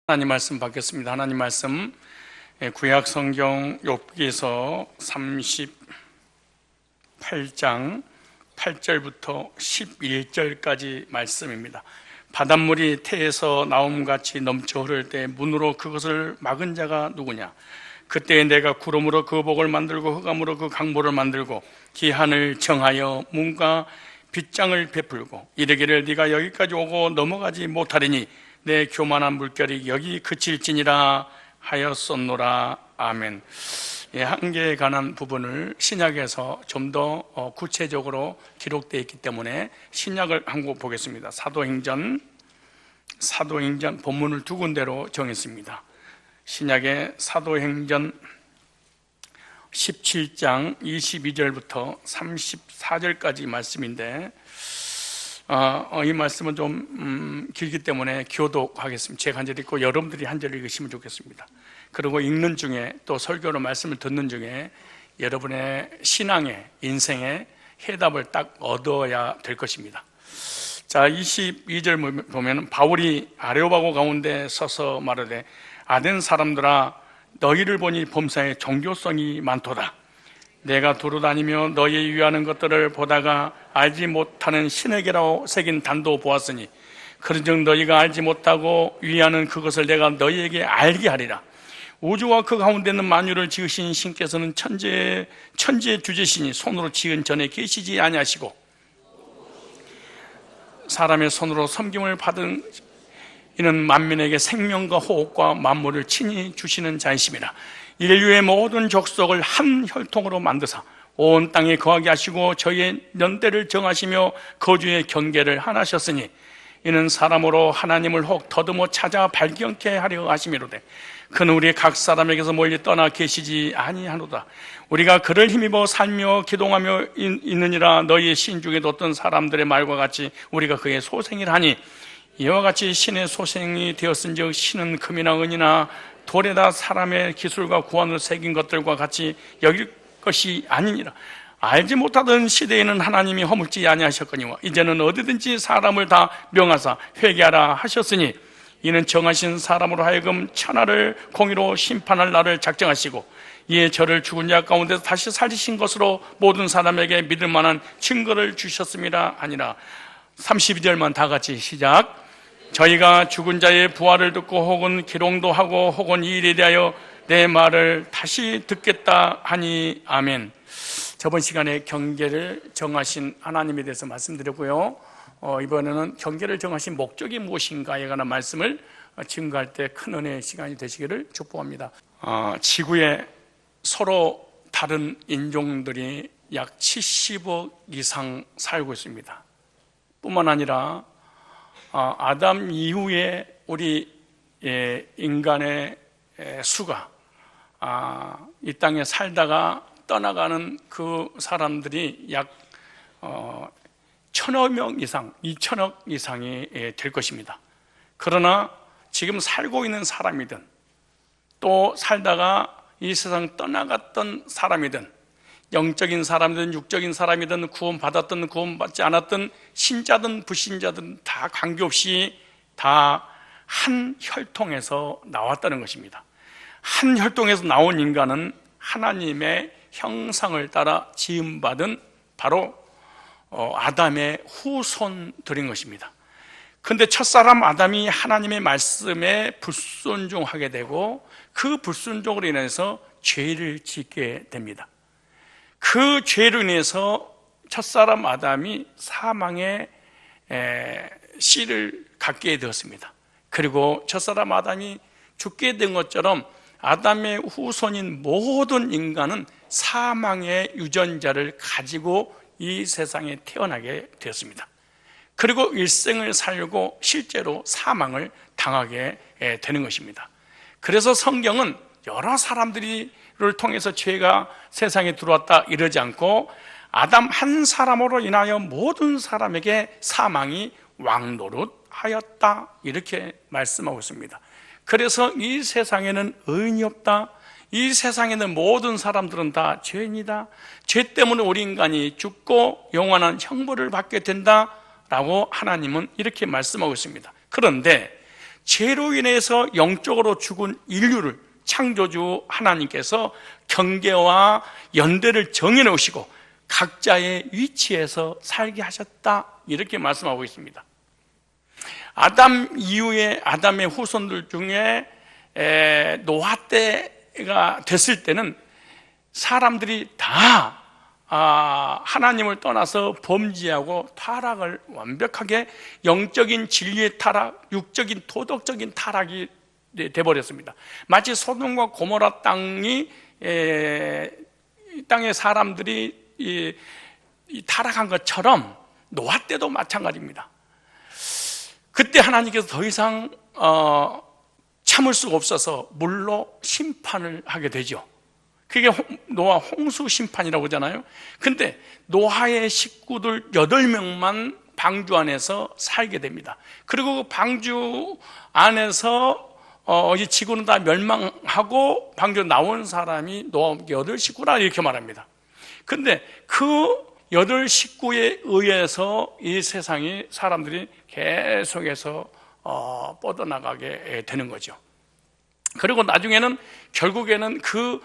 하나님 말씀 받겠습니다. 하나님 말씀 구약 성경 욥기서 38장 8절부터 11절까지 말씀입니다. 바닷물이 태에서 나옴같이 넘쳐 흐를 때 문으로 그것을 막은 자가 누구냐? 그때 내가 구름으로 그 복을 만들고 흑암으로 그 강보를 만들고 기한을 정하여 문과 빗장을 베풀고 이르기를 네가 여기까지 오고 넘어가지 못하리니 내 교만한 물결이 여기 그칠지니라 하였었노라. 아멘. 한계에 관한 부분을 신약에서 좀 더 구체적으로 기록되어 있기 때문에 신약을 한 권 보겠습니다. 사도행전 본문을 두 군데로 정했습니다. 신약의 사도행전 17장 22절부터 34절까지 말씀인데 이 말씀은 좀 길기 때문에 교독하겠습니다. 제가 한 절 읽고 여러분들이 한 절 읽으시면 좋겠습니다. 그리고 읽는 중에 또 설교로 말씀을 듣는 중에 여러분의 신앙의 인생의 해답을 딱 얻어야 될 것입니다. 자, 22절 보면 바울이 아레오바고 가운데 서서 말하되 아덴 사람들아 너희를 보니 범사에 종교성이 많도다. 내가 두루다니며 너희 위하는 것들을 보다가 알지 못하는 신에게라고 새긴 단도 보았으니 그런즉 너희가 알지 못하고 위하는 그것을 내가 너희에게 알게 하리라. 우주와 그 가운데 있는 만유를 지으신 신께서는 천지의 주제시니 손으로 지은 전에 계시지 아니하시고 사람의 손으로 섬김을 받은 이는 만민에게 생명과 호흡과 만물을 친히 주시는 자이심이라. 인류의 모든 족속을 한 혈통으로 만드사 온 땅에 거하게 하시고 저희의 연대를 정하시며 거주의 경계를 하나셨으니 이는 사람으로 하나님을 혹 더듬어 찾아 발견케 하려 하심이로되 그는 우리 각 사람에게서 멀리 떠나 계시지 아니하노다. 우리가 그를 힘입어 살며 기동하며 있느니라. 너희의 신 중에도 어떤 사람들의 말과 같이 우리가 그의 소생이라니 이와 같이 신의 소생이 되었은즉 신은 금이나 은이나 돌에다 사람의 기술과 구원을 새긴 것들과 같이 여길 것이 아니니라. 알지 못하던 시대에는 하나님이 허물지 아니하셨거니와 이제는 어디든지 사람을 다 명하사 회개하라 하셨으니 이는 정하신 사람으로 하여금 천하를 공의로 심판할 날을 작정하시고 이에 저를 죽은 자 가운데서 다시 살리신 것으로 모든 사람에게 믿을 만한 증거를 주셨음이라 하니라. 32절만 다 같이 시작. 저희가 죽은 자의 부활을 듣고 혹은 기롱도 하고 혹은 이 일에 대하여 내 말을 다시 듣겠다 하니 아멘. 저번 시간에 경계를 정하신 하나님에 대해서 말씀드렸고요. 이번에는 경계를 정하신 목적이 무엇인가에 관한 말씀을 증거할 때 큰 은혜의 시간이 되시기를 축복합니다. 지구에 서로 다른 인종들이 약 70억 이상 살고 있습니다. 뿐만 아니라 아담 이후에 우리 인간의 수가 이 땅에 살다가 떠나가는 그 사람들이 약 1,000억 명 이상, 2,000억 이상이 될 것입니다. 그러나 지금 살고 있는 사람이든 또 살다가 이 세상 떠나갔던 사람이든 영적인 사람이든 육적인 사람이든 구원받았든 구원받지 않았든 신자든 불신자든 다 관계없이 다 한 혈통에서 나왔다는 것입니다. 한 혈통에서 나온 인간은 하나님의 형상을 따라 지음받은 바로 아담의 후손들인 것입니다. 그런데 첫사람 아담이 하나님의 말씀에 불순종하게 되고 그 불순종으로 인해서 죄를 짓게 됩니다. 그 죄로 인해서 첫사람 아담이 사망의 씨를 갖게 되었습니다. 그리고 첫사람 아담이 죽게 된 것처럼 아담의 후손인 모든 인간은 사망의 유전자를 가지고 이 세상에 태어나게 되었습니다. 그리고 일생을 살고 실제로 사망을 당하게 되는 것입니다. 그래서 성경은 여러 사람들을 통해서 죄가 세상에 들어왔다 이러지 않고 아담 한 사람으로 인하여 모든 사람에게 사망이 왕노릇하였다 이렇게 말씀하고 있습니다. 그래서 이 세상에는 의인이 없다. 이 세상에는 모든 사람들은 다 죄인이다. 죄 때문에 우리 인간이 죽고 영원한 형벌을 받게 된다라고 하나님은 이렇게 말씀하고 있습니다. 그런데 죄로 인해서 영적으로 죽은 인류를 창조주 하나님께서 경계와 연대를 정해놓으시고 각자의 위치에서 살게 하셨다, 이렇게 말씀하고 있습니다. 아담 이후에 아담의 후손들 중에 노아 때가 됐을 때는 사람들이 다 하나님을 떠나서 범죄하고 타락을 완벽하게, 영적인 진리의 타락, 육적인 도덕적인 타락이 돼버렸습니다. 마치 소돔과 고모라 땅의 사람들이 타락한 것처럼 노아 때도 마찬가지입니다. 그때 하나님께서 더 이상 참을 수가 없어서 물로 심판을 하게 되죠. 그게 노아 홍수 심판이라고 하잖아요. 근데 노아의 식구들 8명만 방주 안에서 살게 됩니다. 그리고 그 방주 안에서 이 지구는 다 멸망하고 방주 나온 사람이 노아 8식구라 이렇게 말합니다. 근데 그 8식구에 의해서 이 세상이 사람들이 계속해서 뻗어나가게 되는 거죠. 그리고 나중에는 결국에는 그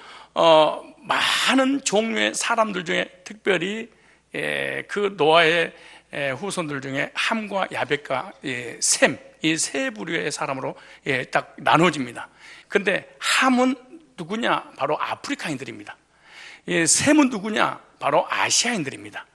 많은 종류의 사람들 중에 특별히 그 노아의 후손들 중에 함과 야벳과 셈, 이 세 부류의 사람으로 딱 나눠집니다. 근데 함은 누구냐? 바로 아프리카인들입니다. 셈은 누구냐? 바로 아시아인들입니다.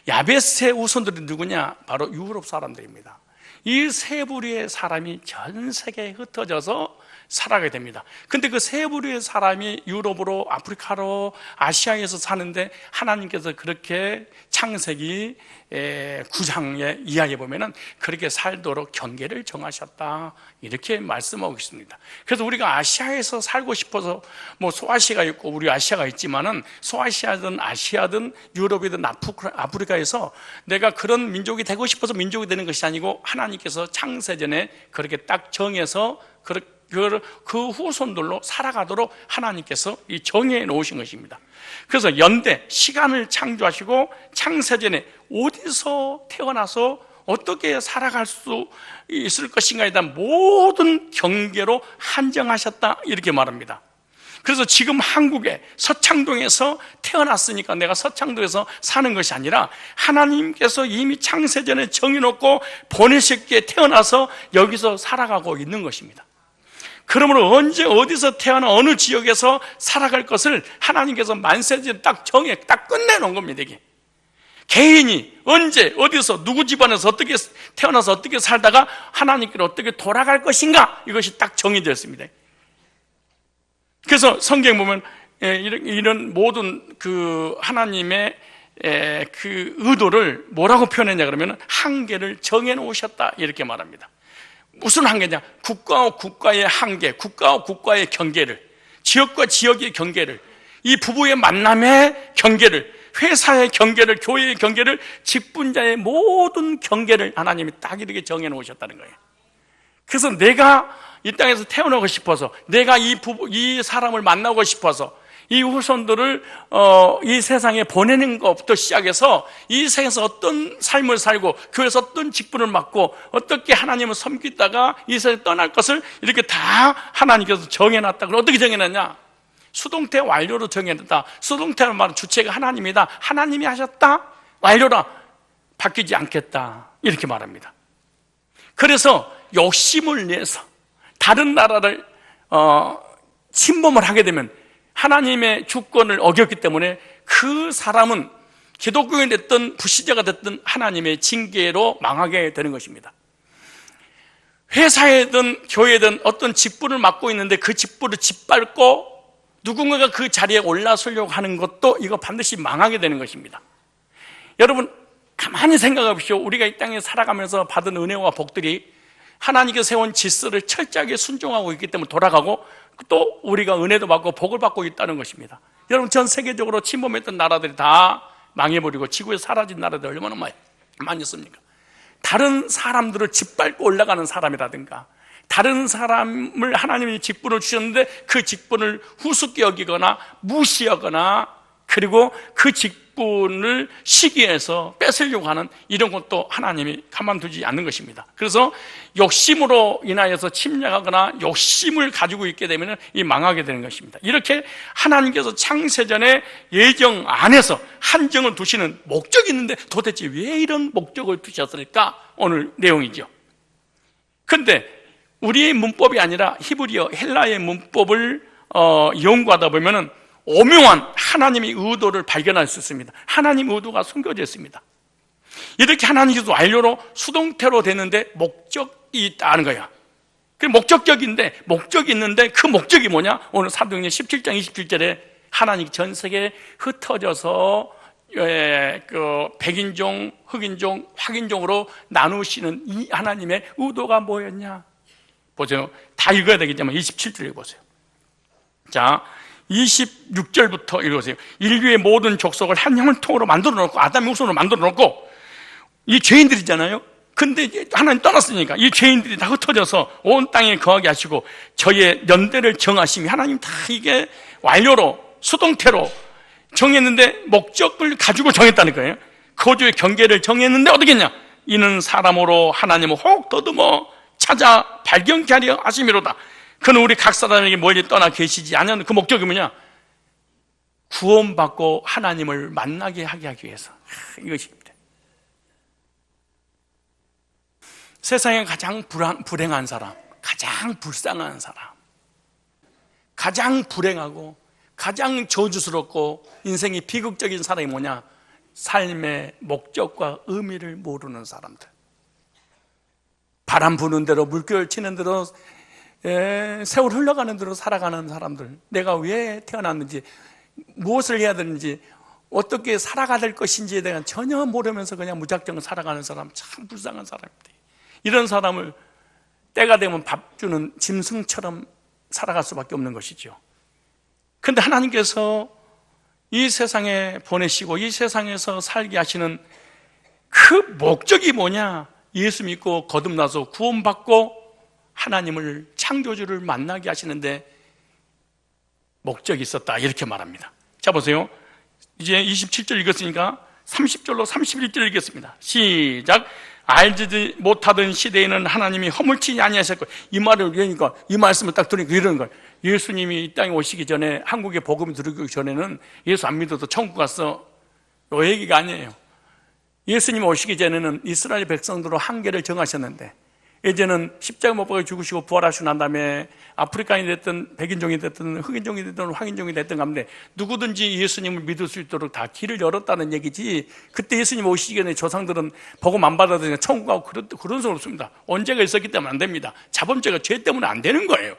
야벳의 후손들은 누구냐? 바로 유럽 사람들입니다. 이 세 부류의 사람이 전 세계에 흩어져서 살아가게 됩니다. 근데 그 세 부류의 사람이 유럽으로, 아프리카로, 아시아에서 사는데 하나님께서 그렇게 창세기 9장에 이야기해 보면은 그렇게 살도록 경계를 정하셨다, 이렇게 말씀하고 있습니다. 그래서 우리가 아시아에서 살고 싶어서 뭐 소아시아가 있고 우리 아시아가 있지만은 소아시아든 아시아든 유럽이든 아프리카에서 내가 그런 민족이 되고 싶어서 민족이 되는 것이 아니고 하나님께서 창세전에 그렇게 딱 정해서 그 후손들로 살아가도록 하나님께서 정해 놓으신 것입니다. 그래서 연대, 시간을 창조하시고 창세전에 어디서 태어나서 어떻게 살아갈 수 있을 것인가에 대한 모든 경계로 한정하셨다, 이렇게 말합니다. 그래서 지금 한국에 서창동에서 태어났으니까 내가 서창동에서 사는 것이 아니라 하나님께서 이미 창세전에 정해놓고 보내셨기에 태어나서 여기서 살아가고 있는 것입니다. 그러므로 언제 어디서 태어나 어느 지역에서 살아갈 것을 하나님께서 만세전에 딱 끝내놓은 겁니다. 이게 개인이 언제 어디서 누구 집안에서 어떻게 태어나서 어떻게 살다가 하나님께로 어떻게 돌아갈 것인가, 이것이 딱 정해져 있습니다. 그래서 성경 보면 이런 모든 그 하나님의 그 의도를 뭐라고 표현했냐 그러면 한계를 정해 놓으셨다, 이렇게 말합니다. 무슨 한계냐? 국가와 국가의 한계, 국가와 국가의 경계를, 지역과 지역의 경계를, 이 부부의 만남의 경계를, 회사의 경계를, 교회의 경계를, 직분자의 모든 경계를 하나님이 딱 이렇게 정해 놓으셨다는 거예요. 그래서 내가 이 땅에서 태어나고 싶어서, 내가 이 사람을 만나고 싶어서, 이 후손들을 이 세상에 보내는 것부터 시작해서 이 세상에서 어떤 삶을 살고 교회에서 어떤 직분을 맡고 어떻게 하나님을 섬기다가 이 세상에 떠날 것을 이렇게 다 하나님께서 정해놨다. 그럼 어떻게 정해놨냐? 수동태 완료로 정해놨다. 수동태라는 말은 주체가 하나님이다. 하나님이 하셨다. 완료라. 바뀌지 않겠다, 이렇게 말합니다. 그래서 욕심을 내서 다른 나라를 침범을 하게 되면 하나님의 주권을 어겼기 때문에 그 사람은 기독교인이 됐든 불신자가 됐든 하나님의 징계로 망하게 되는 것입니다. 회사에든 교회든 어떤 직분을 맡고 있는데 그 직분을 짓밟고 누군가가 그 자리에 올라서려고 하는 것도 이거 반드시 망하게 되는 것입니다. 여러분 가만히 생각해 보십시오. 우리가 이 땅에 살아가면서 받은 은혜와 복들이 하나님께서 세운 질서를 철저하게 순종하고 있기 때문에 돌아가고 또 우리가 은혜도 받고 복을 받고 있다는 것입니다. 여러분 전 세계적으로 침범했던 나라들이 다 망해버리고 지구에 사라진 나라들이 얼마나 많이 있습니까? 다른 사람들을 짓밟고 올라가는 사람이라든가 다른 사람을 하나님이 직분을 주셨는데 그 직분을 우습게 여기거나 무시하거나 그리고 그 직분을 직분을 시기에서 뺏으려고 하는 이런 것도 하나님이 가만두지 않는 것입니다. 그래서 욕심으로 인하여서 침략하거나 욕심을 가지고 있게 되면 이 망하게 되는 것입니다. 이렇게 하나님께서 창세전에 예정 안에서 한정을 두시는 목적이 있는데 도대체 왜 이런 목적을 두셨을까? 오늘 내용이죠. 근데 우리의 문법이 아니라 히브리어 헬라의 문법을 연구하다 보면은 오묘한 하나님의 의도를 발견할 수 있습니다. 하나님의 의도가 숨겨져 있습니다. 이렇게 하나님께서 완료로 수동태로 되는데 목적이 있다는 거야. 그 목적이 있는데 그 목적이 뭐냐? 오늘 사도행전 17장 27절에 하나님이 전 세계에 흩어져서 백인종, 흑인종, 확인종으로 나누시는 이 하나님의 의도가 뭐였냐? 보세요. 다 읽어야 되겠지만 27절 읽어보세요. 자, 26절부터 읽으세요. 인류의 모든 족속을 한 형통으로 만들어 놓고, 아담의 후손으로 만들어 놓고, 이 죄인들이잖아요. 근데 하나님 떠났으니까 이 죄인들이 다 흩어져서 온 땅에 거하게 하시고 저희의 연대를 정하심이 하나님 다 이게 완료로 수동태로 정했는데 목적을 가지고 정했다는 거예요. 거주의 경계를 정했는데 어떻게 했냐? 이는 사람으로 하나님을 혹 더듬어 찾아 발견케 하려 하심이로다. 그는 우리 각 사람에게 멀리 떠나 계시지 않은 그 목적이 뭐냐? 구원받고 하나님을 만나게 하기 위해서. 이것입니다. 세상에 가장 불행한 사람, 가장 불쌍한 사람, 가장 불행하고 가장 저주스럽고 인생이 비극적인 사람이 뭐냐? 삶의 목적과 의미를 모르는 사람들. 바람 부는 대로 물결 치는 대로 세월 흘러가는 대로 살아가는 사람들, 내가 왜 태어났는지, 무엇을 해야 되는지, 어떻게 살아가야 될 것인지에 대한 전혀 모르면서 그냥 무작정 살아가는 사람, 참 불쌍한 사람입니다. 이런 사람을 때가 되면 밥 주는 짐승처럼 살아갈 수밖에 없는 것이죠. 그런데 하나님께서 이 세상에 보내시고 이 세상에서 살게 하시는 그 목적이 뭐냐? 예수 믿고 거듭나서 구원받고 하나님을, 창조주를 만나게 하시는데 목적이 있었다, 이렇게 말합니다. 자, 보세요. 이제 27절 읽었으니까 30절로 31절 읽겠습니다. 시작. 알지 못하던 시대에는 하나님이 허물치 아니하셨고, 이 말을 그러니까 이 말씀을 딱 들으니까 이러는 거예요. 예수님이 이 땅에 오시기 전에, 한국에 복음이 들어오기 전에는 예수 안 믿어도 천국 갔어, 요 얘기가 아니에요. 예수님 오시기 전에는 이스라엘 백성들로 한계를 정하셨는데, 이제는 십자가 못 박아 죽으시고 부활하시고 난 다음에 아프리카인이 됐든 백인종이 됐든 흑인종이 됐든 확인종이 됐든 가운데 누구든지 예수님을 믿을 수 있도록 다 길을 열었다는 얘기지, 그때 예수님 오시기 전에 조상들은 복음 안 받아들이니까 천국 가고 그런 소 없습니다. 언제가 있었기 때문에 안 됩니다. 자범죄가 죄 때문에 안 되는 거예요.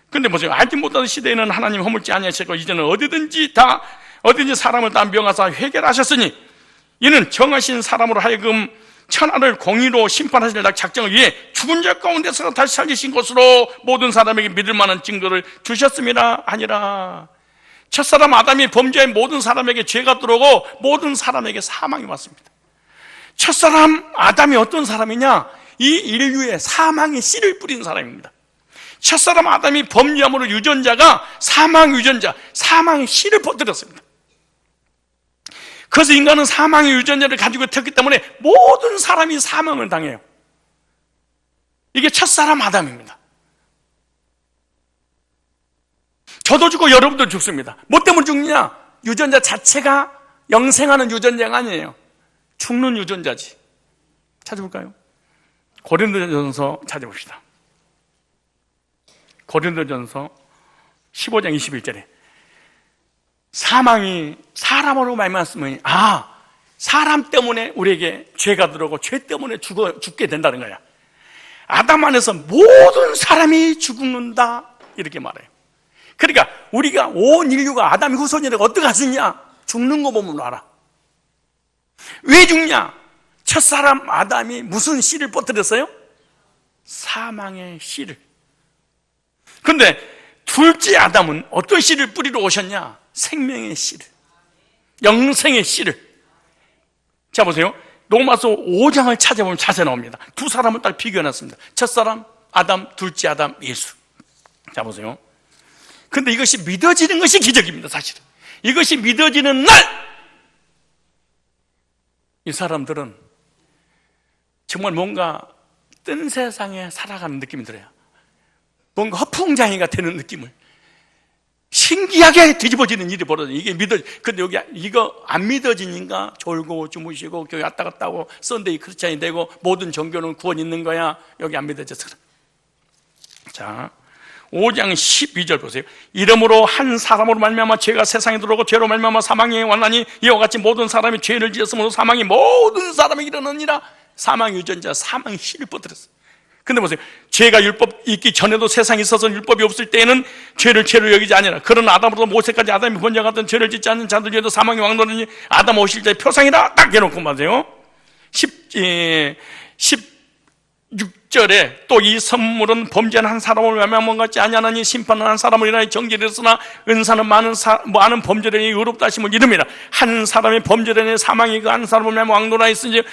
근데 보세요. 알지 못하는 시대에는 하나님 허물지 아니하셨고 이제는 어디든지 사람을 다 명하사 회개하셨으니 이는 정하신 사람으로 하여금 천하를 공의로 심판하실 작정을 위해 죽은 자 가운데서 다시 살리신 것으로 모든 사람에게 믿을 만한 증거를 주셨음이라 하니라. 첫사람 아담이 범죄한 모든 사람에게 죄가 들어오고 모든 사람에게 사망이 왔습니다. 첫사람 아담이 어떤 사람이냐? 이 인류에 사망의 씨를 뿌린 사람입니다. 첫사람 아담이 범죄함으로 유전자가 사망 유전자, 사망의 씨를 퍼뜨렸습니다. 그래서 인간은 사망의 유전자를 가지고 태었기 때문에 모든 사람이 사망을 당해요. 이게 첫사람 아담입니다. 저도 죽고 여러분도 죽습니다. 뭐 때문에 죽느냐? 유전자 자체가 영생하는 유전자가 아니에요. 죽는 유전자지. 찾아볼까요? 고린도전서 찾아봅시다. 고린도전서 15장 21절에 사망이 사람으로 말미암았으면, 사람 때문에 우리에게 죄가 들어오고 죄 때문에 죽게 된다는 거야. 아담 안에서 모든 사람이 죽는다, 이렇게 말해요. 그러니까 우리가 온 인류가 아담의 후손이라고 어떻게 할 수 있냐? 죽는 거 보면 알아. 왜 죽냐? 첫사람 아담이 무슨 씨를 퍼뜨렸어요? 사망의 씨를. 그런데 둘째 아담은 어떤 씨를 뿌리러 오셨냐? 생명의 씨를, 영생의 씨를. 자, 보세요. 로마서 5장을 찾아보면 자세히 나옵니다. 두 사람을 딱 비교해놨습니다. 첫사람 아담, 둘째 아담 예수. 자, 보세요. 근데 이것이 믿어지는 것이 기적입니다. 사실은 이것이 믿어지는 날, 이 사람들은 정말 뭔가 뜬 세상에 살아가는 느낌이 들어요. 뭔가 허풍장애가 되는 느낌을, 신기하게 뒤집어지는 일이 벌어져요. 이게 근데 여기 이거 안 믿어지니까 졸고 주무시고 교회 왔다 갔다 하고 썬데이 크리스찬이 되고 모든 종교는 구원 있는 거야. 여기 안 믿어져서 그래. 자, 5장 12절 보세요. 이러므로 한 사람으로 말미암아 죄가 세상에 들어오고 죄로 말미암아 사망이 왔나니 이와 같이 모든 사람이 죄를 지었으므로 사망이 모든 사람에게 이르느니라. 사망의 유전자, 사망의 씨를 퍼뜨렸어요. 근데 보세요. 죄가 율법 있기 전에도 세상에 있어서 율법이 없을 때에는 죄를 죄로 여기지 아니라, 그런 아담으로부터 모세까지 아담이 번져 같은 죄를 짓지 않는 자들 중에도 사망이 왕노르니 아담 오실 때의 표상이라 딱 해놓고 말이에요. 16절에 또 이 선물은 범죄한 한 사람을 말미암아 같지 아니하나니 심판은 한 사람을 인하여 정죄를 했으나 은사는 많은 범죄를 인하여 의롭다 하심을 이릅니다. 한 사람의 범죄를 인하여 사망이 그 한 사람을 말미암아 왕노라 했으니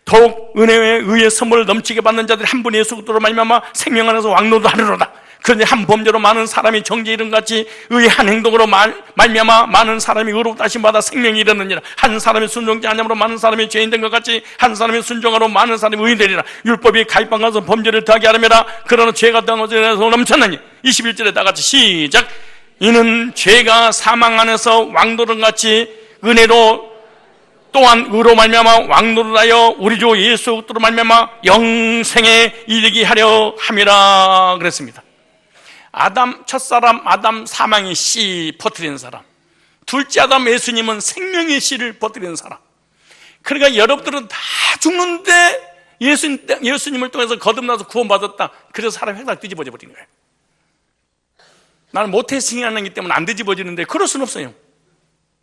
더욱 은혜의 의의 선물을 넘치게 받는 자들이 한 분 예수 그리스도로 말미암아 생명 안에서 왕노도 하리로다. 그런데 한 범죄로 많은 사람이 정죄 이른 같이 의의 한 행동으로 말미암아 많은 사람이 의롭다 하심 받아 생명이 이르느니라. 한 사람이 순종치 아니함으로 많은 사람이 죄인 된 것 같이 한 사람이 순종하로 많은 사람이 의인 되리라. 율법이 가입한 것은 범죄를 더하게 하려면 그러나 죄가 더한 것에서 넘쳤느니. 21절에 다 같이 시작. 이는 죄가 사망 안에서 왕노릇 같이 은혜로 또한 의로 말미암아 왕노를 하여 우리 주 예수 그리스도로 말미암아 영생에 이르게 하려 함이라 그랬습니다. 첫사람 아담 사망의 씨 퍼뜨리는 사람, 둘째 아담 예수님은 생명의 씨를 퍼뜨리는 사람. 그러니까 여러분들은 다 죽는데 예수님을 통해서 거듭나서 구원받았다. 그래서 사람이 회사 뒤집어져 버린 거예요. 나는 모태신앙이기 때문에 안 뒤집어지는데 그럴 수는 없어요.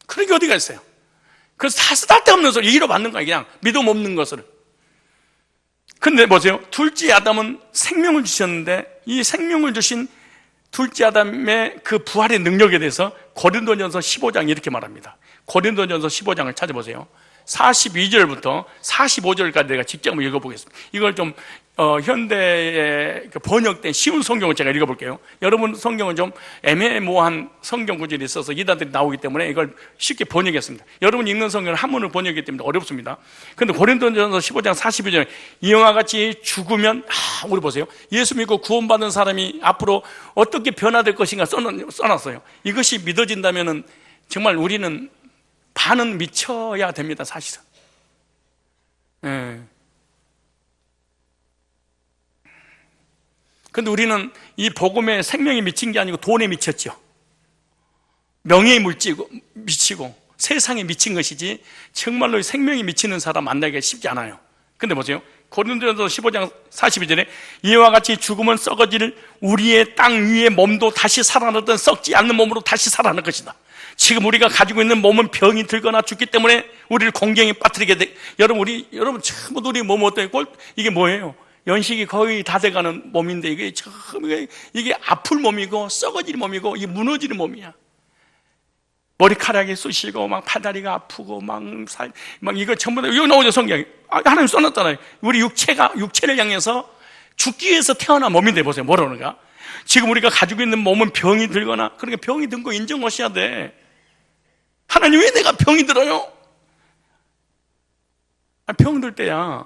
그런 게 어디가 있어요. 그래서 다 쓸데없는 소리 이로 받는 거야. 그냥 믿음 없는 것을. 근데 보세요. 둘째 아담은 생명을 주셨는데 이 생명을 주신 둘째 아담의 그 부활의 능력에 대해서 고린도전서 15장 이렇게 말합니다. 고린도전서 15장을 찾아보세요. 42절부터 45절까지 내가 직접 한번 읽어보겠습니다. 이걸 좀 현대에 번역된 쉬운 성경을 제가 읽어볼게요. 여러분 성경은 좀 애매모호한 성경 구절이 있어서 이단들이 나오기 때문에 이걸 쉽게 번역했습니다. 여러분 읽는 성경은 한문을 번역하기 때문에 어렵습니다. 그런데 고린도전서 15장 42절에 이와 같이 죽으면 우리 보세요. 예수 믿고 구원받은 사람이 앞으로 어떻게 변화될 것인가 써놨어요. 이것이 믿어진다면 정말 우리는 반은 미쳐야 됩니다, 사실은. 그런데 우리는 이 복음에 생명이 미친 게 아니고 돈에 미쳤죠. 명예에 미치고 세상에 미친 것이지 정말로 생명이 미치는 사람 만나기가 쉽지 않아요. 근데 보세요. 고린도전서 15장 42절에 이와 같이 죽으면 썩어질 우리의 땅 위의 몸도 다시 살아났던 썩지 않는 몸으로 다시 살아날 것이다. 지금 우리가 가지고 있는 몸은 병이 들거나 죽기 때문에 우리를 공경에 빠뜨리게 돼. 여러분 전부 우리 몸 어때요? 이게 뭐예요? 연식이 거의 다 돼가는 몸인데 이게 아플 몸이고 썩어질 몸이고 이게 무너지는 몸이야. 머리카락이 쑤시고 막 팔다리가 아프고 막 이거 전부 다 이거 나오죠 성경에. 하나님 써놨잖아요. 우리 육체를 향해서 죽기 위해서 태어난 몸인데 보세요. 뭐라 그러는가? 지금 우리가 가지고 있는 몸은 병이 들거나 그러니까 병이 든 거 인정하셔야 돼. 하나님 왜 내가 병이 들어요? 병 들 때야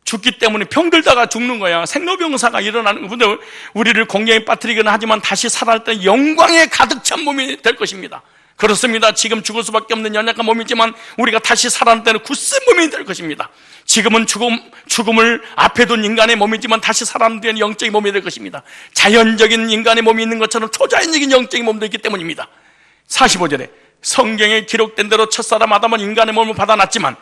죽기 때문에 병들다가 죽는 거야. 생로병사가 일어나는 건데 우리를 공경에 빠뜨리거나 하지만 다시 살아날 때 영광에 가득 찬 몸이 될 것입니다. 그렇습니다. 지금 죽을 수밖에 없는 연약한 몸이지만 우리가 다시 살아날 때는 굳센 몸이 될 것입니다. 지금은 죽음을 앞에 둔 인간의 몸이지만 다시 살아나는 데는 영적인 몸이 될 것입니다. 자연적인 인간의 몸이 있는 것처럼 초자연적인 영적인 몸도 있기 때문입니다. 45절에 성경에 기록된 대로 첫사람 아담은 인간의 몸을 받아놨지만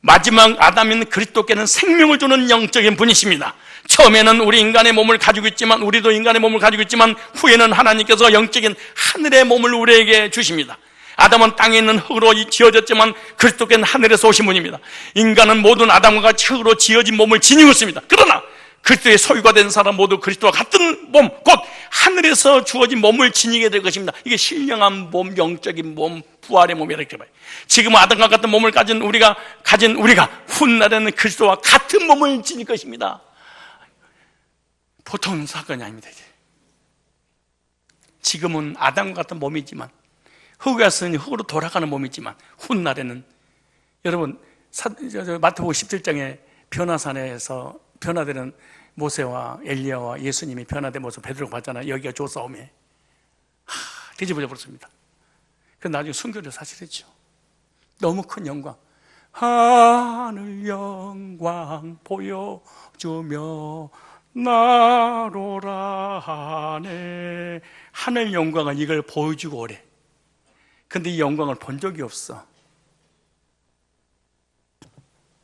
마지막 아담인 그리스도께는 생명을 주는 영적인 분이십니다. 처음에는 우리 인간의 몸을 가지고 있지만 우리도 인간의 몸을 가지고 있지만 후에는 하나님께서 영적인 하늘의 몸을 우리에게 주십니다. 아담은 땅에 있는 흙으로 지어졌지만 그리스도께는 하늘에서 오신 분입니다. 인간은 모든 아담과 같이 흙으로 지어진 몸을 지니고 있습니다. 그러나 그리스도의 소유가 된 사람 모두 그리스도와 같은 몸, 곧 하늘에서 주어진 몸을 지니게 될 것입니다. 이게 신령한 몸, 영적인 몸, 부활의 몸이라 이렇게 봐요. 지금 아담과 같은 몸을 가진 우리가 훗날에는 그리스도와 같은 몸을 지닐 것입니다. 보통 사건이 아닙니다. 이게. 지금은 아담과 같은 몸이지만 흙에 쓰니 흙으로 돌아가는 몸이지만 훗날에는 여러분 마태복음 17장에 변화산에서 변화되는 모세와 엘리야와 예수님이 변화된 모습 베드로가 봤잖아요. 여기가 조사오매 뒤집어져 버렸습니다. 그 나중에 순교를 사실했죠. 너무 큰 영광, 하늘 영광 보여주며 나로라 하네. 하늘 영광은 이걸 보여주고 오래. 근데 이 영광을 본 적이 없어.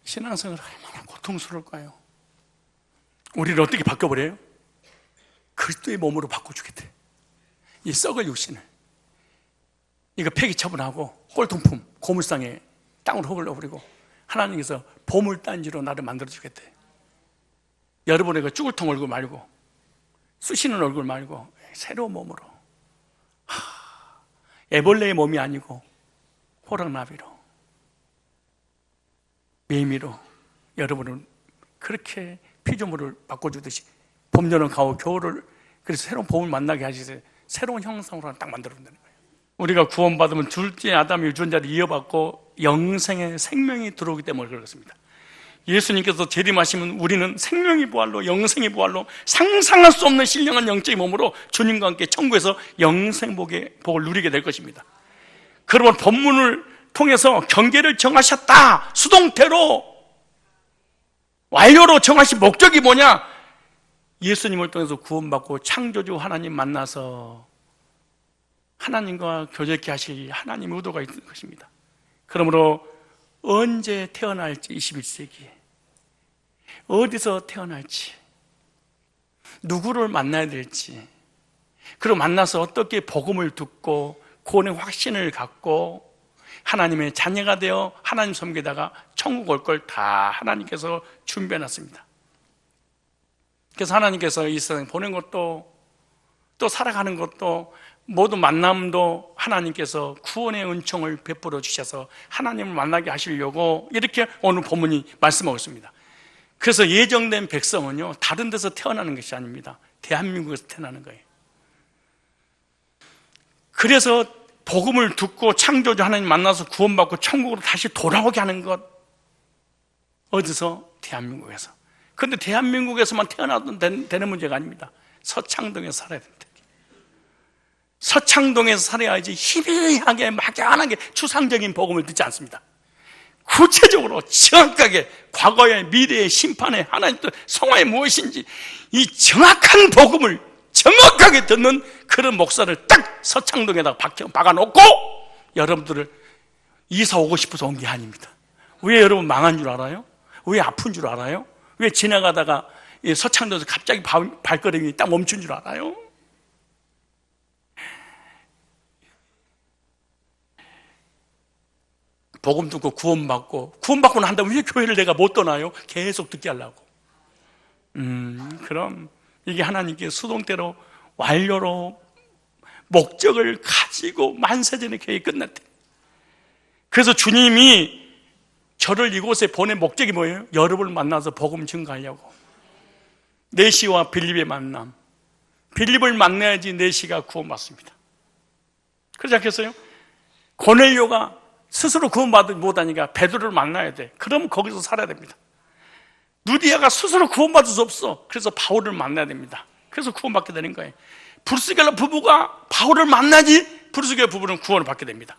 신앙생활 얼마나 고통스러울까요? 우리를 어떻게 바꿔버려요? 그리스도의 몸으로 바꿔주겠대. 이 썩을 육신을, 이거 폐기 처분하고 꼴통품 고물상에 땅으로 허물려버리고 하나님께서 보물단지로 나를 만들어주겠대. 여러분의 그 쭈글통 얼굴 말고 쑤시는 얼굴 말고 새로운 몸으로, 애벌레의 몸이 아니고 호랑나비로, 매미로 여러분을 그렇게 피조물을 바꿔주듯이 봄, 여름, 가을, 겨울을, 그래서 새로운 봄을 만나게 하시세요. 새로운 형상으로 딱 만들어준다는 거예요. 우리가 구원받으면 둘째 아담의 유전자를 이어받고 영생의 생명이 들어오기 때문에 그렇습니다. 예수님께서 재림하시면 우리는 생명의 부활로, 영생의 부활로 상상할 수 없는 신령한 영적인 몸으로 주님과 함께 천국에서 영생복의 복을 누리게 될 것입니다. 그러면 본문을 통해서 경계를 정하셨다. 수동태로 완료로 정하신 목적이 뭐냐? 예수님을 통해서 구원받고 창조주 하나님 만나서 하나님과 교제케 하실 하나님의 의도가 있는 것입니다. 그러므로 언제 태어날지, 21세기에 어디서 태어날지, 누구를 만나야 될지, 그리고 만나서 어떻게 복음을 듣고 구원의 확신을 갖고 하나님의 자녀가 되어 하나님 섬기다가 천국 올 걸 다 하나님께서 준비해놨습니다. 그래서 하나님께서 이 세상에 보낸 것도, 또 살아가는 것도, 모든 만남도 하나님께서 구원의 은총을 베풀어 주셔서 하나님을 만나게 하시려고 이렇게 오늘 본문이 말씀하고 있습니다. 그래서 예정된 백성은요, 다른 데서 태어나는 것이 아닙니다. 대한민국에서 태어나는 거예요. 그래서 복음을 듣고 창조주 하나님 만나서 구원받고 천국으로 다시 돌아오게 하는 것, 어디서? 대한민국에서. 그런데 대한민국에서만 태어나도 되는 문제가 아닙니다. 서창동에서 살아야 됩니다. 서창동에서 살아야지 희미하게 막연하게 추상적인 복음을 듣지 않습니다. 구체적으로 정확하게 과거의, 미래의, 심판의, 하나님 또 성화의 무엇인지 이 정확한 복음을 정확하게 듣는 그런 목사를 딱 서창동에다가 박아놓고 여러분들을 이사 오고 싶어서 온 게 아닙니다. 왜 여러분 망한 줄 알아요? 왜 아픈 줄 알아요? 왜 지나가다가 서창동에서 갑자기 발걸음이 딱 멈춘 줄 알아요? 복음 듣고 구원받고 난 다음에 왜 교회를 내가 못 떠나요? 계속 듣게 하려고. 그럼 이게 하나님께 수동대로 완료로 목적을 가지고 만세전의 계획이 끝났대. 그래서 주님이 저를 이곳에 보낸 목적이 뭐예요? 여러분을 만나서 복음 증거하려고. 네시와 빌립의 만남, 빌립을 만나야지 네시가 구원받습니다. 그렇지 않겠어요? 고넬료가 스스로 구원받지 못하니까 베드로를 만나야 돼. 그럼 거기서 살아야 됩니다. 누디아가 스스로 구원받을 수 없어. 그래서 바울을 만나야 됩니다. 그래서 구원받게 되는 거예요. 브루스겔라 부부가 바울을 만나지 브루스겔라 부부는 구원을 받게 됩니다.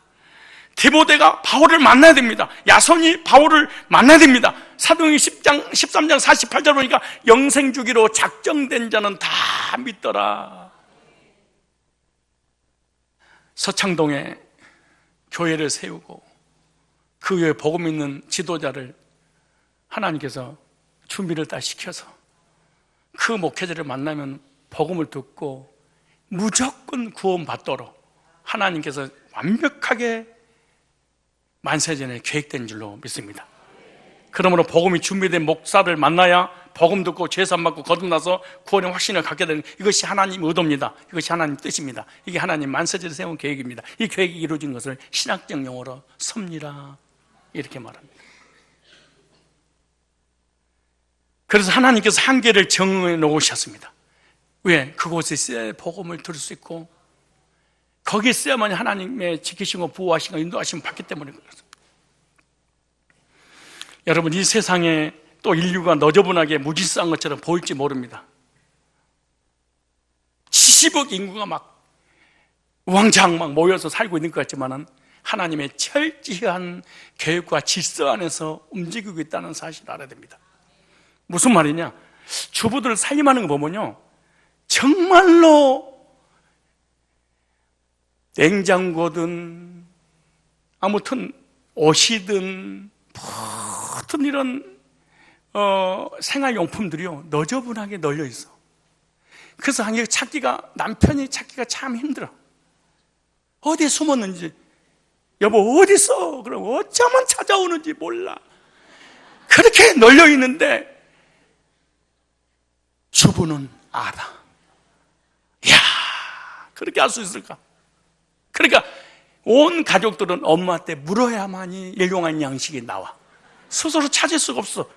디모데가 바울을 만나야 됩니다. 야손이 바울을 만나야 됩니다. 사도행전 13장 48절 보니까 영생주기로 작정된 자는 다 믿더라. 서창동에 교회를 세우고 그 위에 복음 있는 지도자를 하나님께서 준비를 다 시켜서 그 목회자를 만나면 복음을 듣고 무조건 구원받도록 하나님께서 완벽하게 만세전에 계획된 줄로 믿습니다. 그러므로 복음이 준비된 목사를 만나야 복음 듣고 죄산 받고 거듭나서 구원의 확신을 갖게 되는, 이것이 하나님 의도입니다. 이것이 하나님 뜻입니다. 이게 하나님 만세전에 세운 계획입니다. 이 계획이 이루어진 것을 신학적 용어로 섭리라 이렇게 말합니다. 그래서 하나님께서 한계를 정해 놓으셨습니다. 왜? 그곳에 있어야 복음을 들을 수 있고 거기 있어야만 하나님의 지키시고 보호하시고 인도하심을 받기 때문에 그렇습니다. 여러분, 이 세상에 또 인류가 너저분하게 무질서한 것처럼 보일지 모릅니다. 70억 인구가 막 우왕좌왕 막 모여서 살고 있는 것 같지만은 하나님의 철저한 계획과 질서 안에서 움직이고 있다는 사실을 알아야 됩니다. 무슨 말이냐? 주부들 살림하는 거 보면요, 정말로 냉장고든 아무튼 옷이든 모든 이런 생활용품들이요 너저분하게 널려 있어. 그래서 남편이 찾기가 참 힘들어. 어디에 숨었는지, 여보 어디 있어? 그러고 어쩌면 찾아오는지 몰라. 그렇게 널려 있는데 주부는 알아. 이야, 그렇게 할 수 있을까? 그러니까 온 가족들은 엄마한테 물어야만이 일용할 양식이 나와. 스스로 찾을 수가 없어.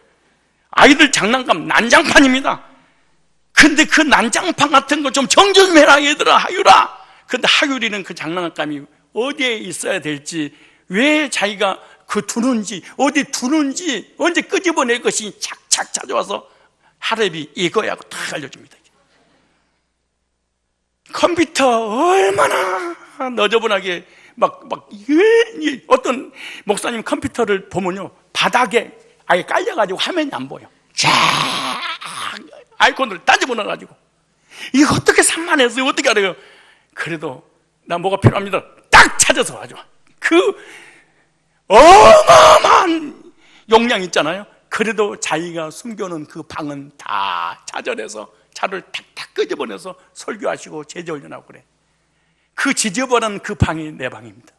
아이들 장난감 난장판입니다. 근데 그 난장판 같은 거 좀 정정 좀 해라 얘들아, 하율아. 근데 하율이는 그 장난감이 어디에 있어야 될지, 왜 자기가 두는지, 어디 두는지, 언제 끄집어낼 것이 착착 찾아와서 하랩이 이거야 하고 다 알려줍니다. 컴퓨터 얼마나 너저분하게 어떤 목사님 컴퓨터를 보면요, 바닥에 아예 깔려가지고 화면이 안 보여. 쫙 아이콘을 따집어놔가지고 이거 어떻게 산만해서 어떻게 알아요? 그래도 나 뭐가 필요합니다. 딱 찾아서 가져와. 그 어마어마한 용량 있잖아요. 그래도 자기가 숨겨놓은 그 방은 다 찾아내서 차를 탁탁 끄집어내서 설교하시고 제자훈련하고 그래. 그 지저분한 그 방이 내 방입니다.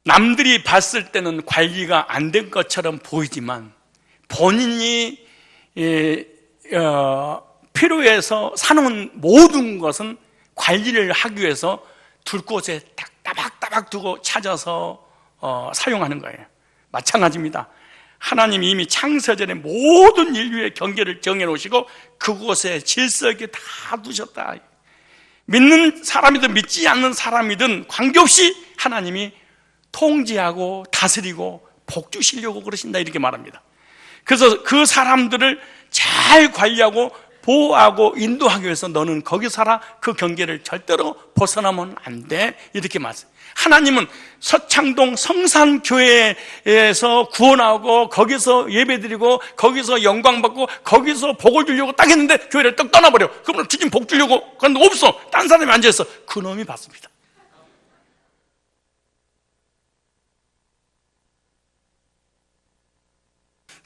남들이 봤을 때는 관리가 안 된 것처럼 보이지만 본인이 필요해서 사놓은 모든 것은 관리를 하기 위해서 둘 곳에 딱 따박따박 두고 찾아서 사용하는 거예요. 마찬가지입니다. 하나님이 이미 창세전에 모든 인류의 경계를 정해놓으시고 그곳에 질서 있게 다 두셨다. 믿는 사람이든 믿지 않는 사람이든 관계없이 하나님이 통제하고 다스리고 복 주시려고 그러신다, 이렇게 말합니다. 그래서 그 사람들을 잘 관리하고 보호하고 인도하기 위해서 너는 거기 살아, 그 경계를 절대로 벗어나면 안 돼, 이렇게 말씀. 하나님은 서창동 성산교회에서 구원하고 거기서 예배드리고 거기서 영광받고 거기서 복을 주려고 딱 했는데 교회를 떡 떠나버려. 그러면 주님 복 주려고 그런데 없어. 딴 사람이 앉아있어. 그놈이 받습니다.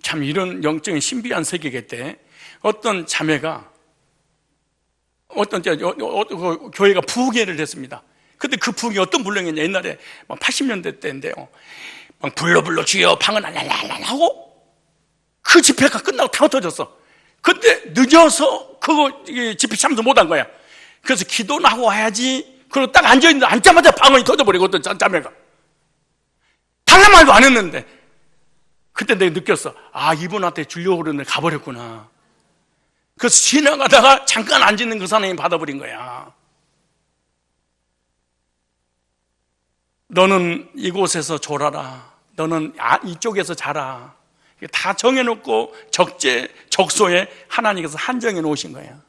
참 이런 영적인 신비한 세계겠대. 어떤 자매가 교회가 부흥회를 했습니다. 근데 그 부흥이 어떤 불량이냐, 옛날에 80년대 때인데요, 막 불러 주여 방언 알랄랄랄 하고 그 집회가 끝나고 다 흩어졌어. 근데 늦어서 그거 집회 참석 못한 거야. 그래서 기도나 하고 와야지. 그리고 딱 앉아있는데 앉자마자 방언이 터져버리고, 어떤 자매가 달라 말도 안 했는데. 그때 내가 느꼈어. 아, 이분한테 주려고 그러는데 가버렸구나. 그래서 지나가다가 잠깐 앉아있는 그 사람이 받아버린 거야. 너는 이곳에서 졸아라. 너는 이쪽에서 자라. 다 정해놓고 적소에 하나님께서 한정해 놓으신 거야.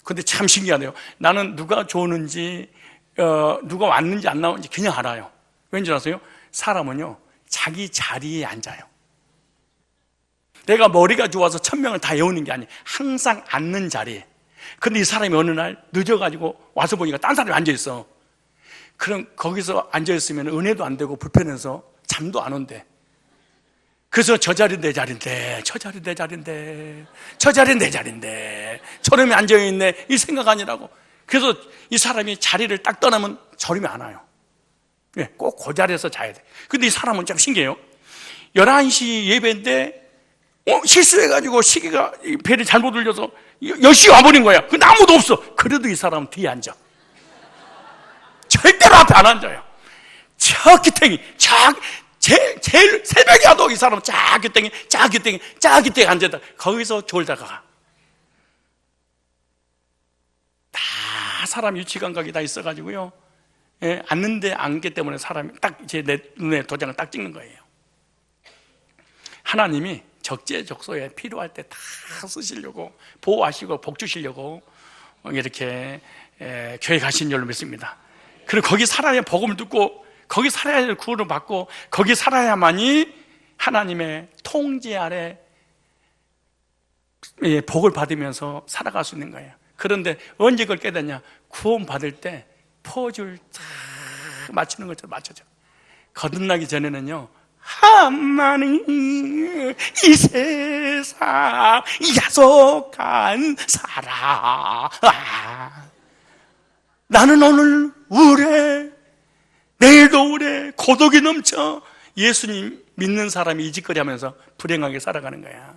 근데 참 신기하네요. 나는 누가 좋은지, 누가 왔는지 안 나오는지 그냥 알아요. 왠지 아세요? 사람은요, 자기 자리에 앉아요. 내가 머리가 좋아서 1000명을 다 외우는 게 아니에요. 항상 앉는 자리에. 근데 이 사람이 어느 날 늦어가지고 와서 보니까 딴 사람이 앉아있어. 그럼 거기서 앉아있으면 은혜도 안 되고 불편해서 잠도 안 온대. 그래서 저 자리 내 자리인데, 저 자리 내 자리인데, 저 자리 내 자리인데, 저놈이 앉아있네, 이 생각 아니라고. 그래서 이 사람이 자리를 딱 떠나면 저림이 안 와요. 꼭 그 자리에서 자야 돼. 근데 이 사람은 참 신기해요. 11시 예배인데 실수해가지고 시계가 벨이 잘못 울려서 10시 와버린 거야. 근데 아무도 없어. 그래도 이 사람은 뒤에 앉아. 절대로 앞에 안 앉아요. 저 기탱이 제일 새벽에 와도 이 사람은 저 기탱이 앉아있다. 거기서 졸다가 다 사람 유치 감각이 다 있어가지고요, 앉는데 앉기 때문에 사람이 딱 제 내 눈에 도장을 딱 찍는 거예요. 하나님이 적재적소에 필요할 때 다 쓰시려고, 보호하시고 복 주시려고 이렇게 계획하신 줄로 믿습니다. 그리고 거기 살아야 복음을 듣고, 거기 살아야 구원을 받고, 거기 살아야만이 하나님의 통제 아래 복을 받으면서 살아갈 수 있는 거예요. 그런데 언제 그걸 깨닫냐? 구원 받을 때 포즈를 딱 맞추는 것처럼 맞춰져. 거듭나기 전에는요, 하나님 이 세상 야속한 사람, 나는 오늘 우울해, 내일도 우울해, 고독이 넘쳐. 예수님 믿는 사람이 이 짓거리 하면서 불행하게 살아가는 거야.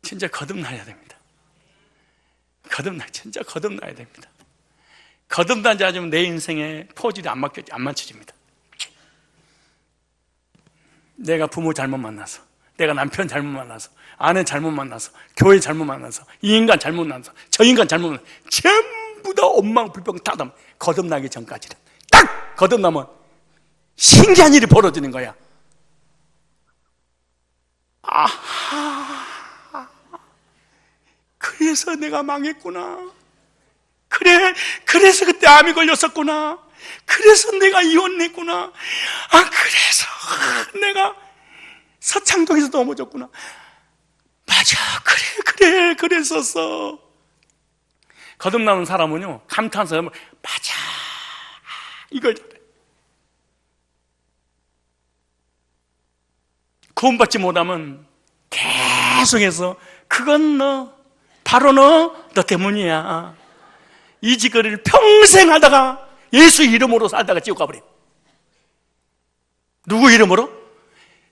진짜 거듭나야 됩니다. 진짜 거듭나야 됩니다. 거듭나지 않으면 내 인생에 포질이 안 맞춰집니다. 내가 부모 잘못 만나서, 내가 남편 잘못 만나서, 아내 잘못 만나서, 교회 잘못 만나서, 이 인간 잘못 만나서, 저 인간 잘못 만나서, 전부 다 엉망불평타담. 거듭나기 전까지는 딱 거듭나면 신기한 일이 벌어지는 거야. 아하, 그래서 내가 망했구나. 그래서 그때 암이 걸렸었구나. 그래서 내가 이혼했구나. 그래서 내가 서창동에서 넘어졌구나. 맞아, 그랬었어. 거듭나는 사람은요, 감탄해서 맞아, 이걸 잘해. 구원받지 못하면 계속해서 그건 바로 너 때문이야. 이 짓거리를 평생 하다가 예수 이름으로 살다가 지옥 가버려. 누구 이름으로?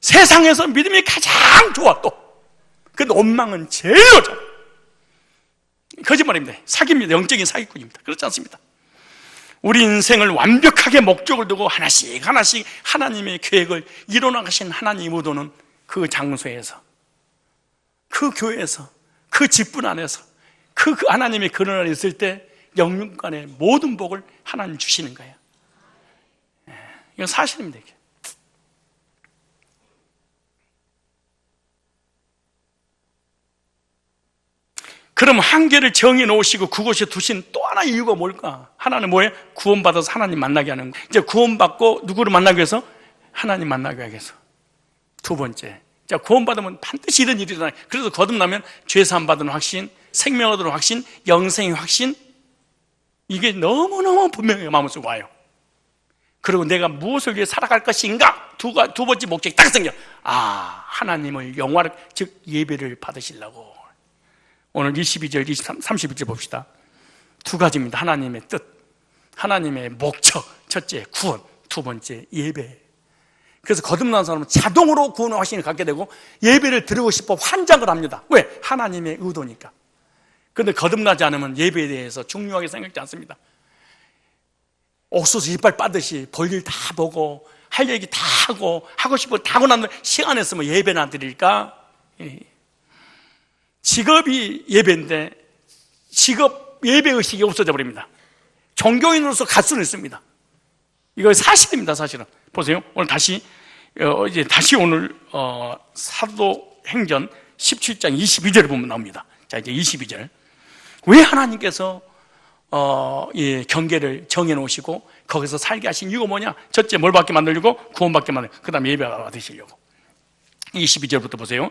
세상에서 믿음이 가장 좋아. 또 근데 원망은 제일 좋아. 거짓말입니다. 사기입니다. 영적인 사기꾼입니다. 그렇지 않습니다. 우리 인생을 완벽하게 목적을 두고 하나씩 하나님의 계획을 이뤄나가신 하나님 의도는 그 장소에서, 그 교회에서, 그 직분 안에서, 그 하나님의 그늘 안에 있을 때 영육간의 모든 복을 하나님 주시는 거예요. 이건 사실입니다. 이게. 그럼 한계를 정해 놓으시고 그곳에 두신 또 하나 이유가 뭘까? 하나는 뭐예요? 구원받아서 하나님 만나게 하는 거예요. 이제 구원받고 누구를 만나기 위해서? 하나님 만나게 하기 위해서. 두 번째, 자, 구원받으면 반드시 이런 일이 일어나요. 그래서 거듭나면 죄사함 받은 확신, 생명 얻는 확신, 영생의 확신, 이게 너무너무 분명히 마음속에 와요. 그리고 내가 무엇을 위해 살아갈 것인가? 두 번째 목적이 딱 생겨. 하나님을 영화를, 즉 예배를 받으시려고. 오늘 22절, 31절 봅시다. 두 가지입니다. 하나님의 뜻, 하나님의 목적. 첫째, 구원. 두 번째, 예배. 그래서 거듭난 사람은 자동으로 구원의 확신을 갖게 되고 예배를 드리고 싶어 환장을 합니다. 왜? 하나님의 의도니까. 그런데 거듭나지 않으면 예배에 대해서 중요하게 생각지 않습니다. 옥수수 이빨 빠듯이 볼일 다 보고 할 얘기 다 하고 싶은 거 다 하고 나면 시간 있으면 예배나 드릴까? 직업이 예배인데 직업 예배의식이 없어져 버립니다. 종교인으로서 갈 수는 있습니다. 이거 사실입니다. 사실은. 보세요. 오늘 다시 오늘 사도행전 17장 22절을 보면 나옵니다. 자, 이제 22절. 왜 하나님께서 경계를 정해 놓으시고 거기서 살게 하신 이유가 뭐냐? 첫째, 뭘 받게 만들려고? 구원받게 만들고, 그 다음에 예배 받으시려고. 22절부터 보세요.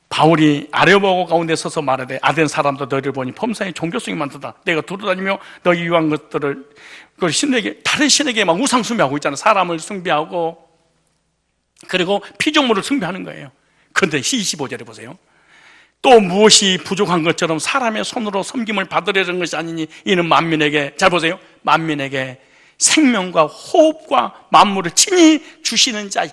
바울이 아레오바고 가운데 서서 말하되, 아덴 사람도 너희를 보니 범사에 종교성이 많도다. 내가 두루다니며 너희 유한 것들을 다른 신에게 막 우상 숭배하고 있잖아. 사람을 숭배하고 그리고 피조물을 숭배하는 거예요. 그런데 25절에 보세요. 또 무엇이 부족한 것처럼 사람의 손으로 섬김을 받으려는 것이 아니니 이는 만민에게, 잘 보세요, 만민에게 생명과 호흡과 만물을 친히 주시는 자.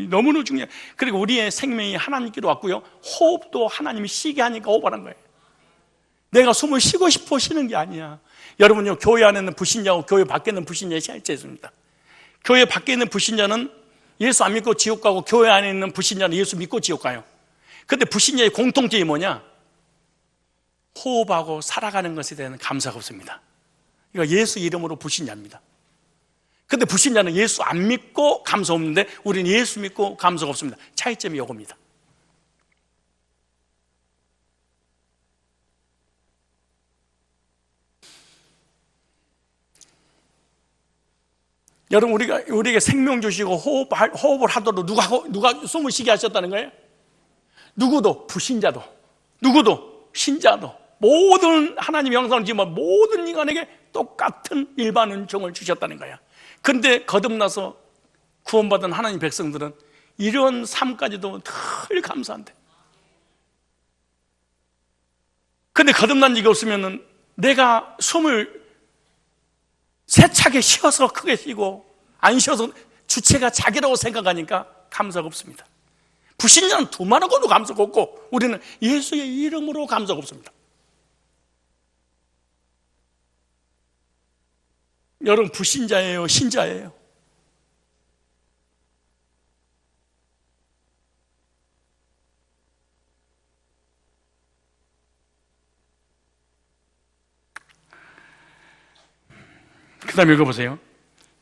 너무너무 중요해요. 그리고 우리의 생명이 하나님께로 왔고요, 호흡도 하나님이 쉬게 하니까 호흡하는 거예요. 내가 숨을 쉬고 싶어 쉬는 게 아니야. 여러분요, 교회 안에 있는 불신자하고 교회 밖에 있는 불신자의 차이가 있습니다. 교회 밖에 있는 불신자는 예수 안 믿고 지옥 가고, 교회 안에 있는 불신자는 예수 믿고 지옥 가요. 근데 불신자의 공통점이 뭐냐? 호흡하고 살아가는 것에 대한 감사가 없습니다. 이거 예수 이름으로 불신자입니다. 근데 불신자는 예수 안 믿고 감사 없는데 우리는 예수 믿고 감사가 없습니다. 차이점이 이겁니다. 여러분, 우리에게 생명 주시고 호흡을 하도록 누가 숨을 쉬게 하셨다는 거예요? 누구도, 불신자도, 누구도, 신자도, 모든 하나님의 형상을 지은 모든 인간에게 똑같은 일반 은총을 주셨다는 거야. 근데 거듭나서 구원받은 하나님 백성들은 이런 삶까지도 늘 감사한데. 근데 거듭난 적이 없으면은 내가 숨을 세차게 쉬어서 크게 쉬고 안 쉬어서 주체가 자기라고 생각하니까 감사가 없습니다. 불신자는 두말하고도 감사가 없고 우리는 예수의 이름으로 감사가 없습니다. 여러분, 불신자예요, 신자예요? 그 다음에 읽어보세요.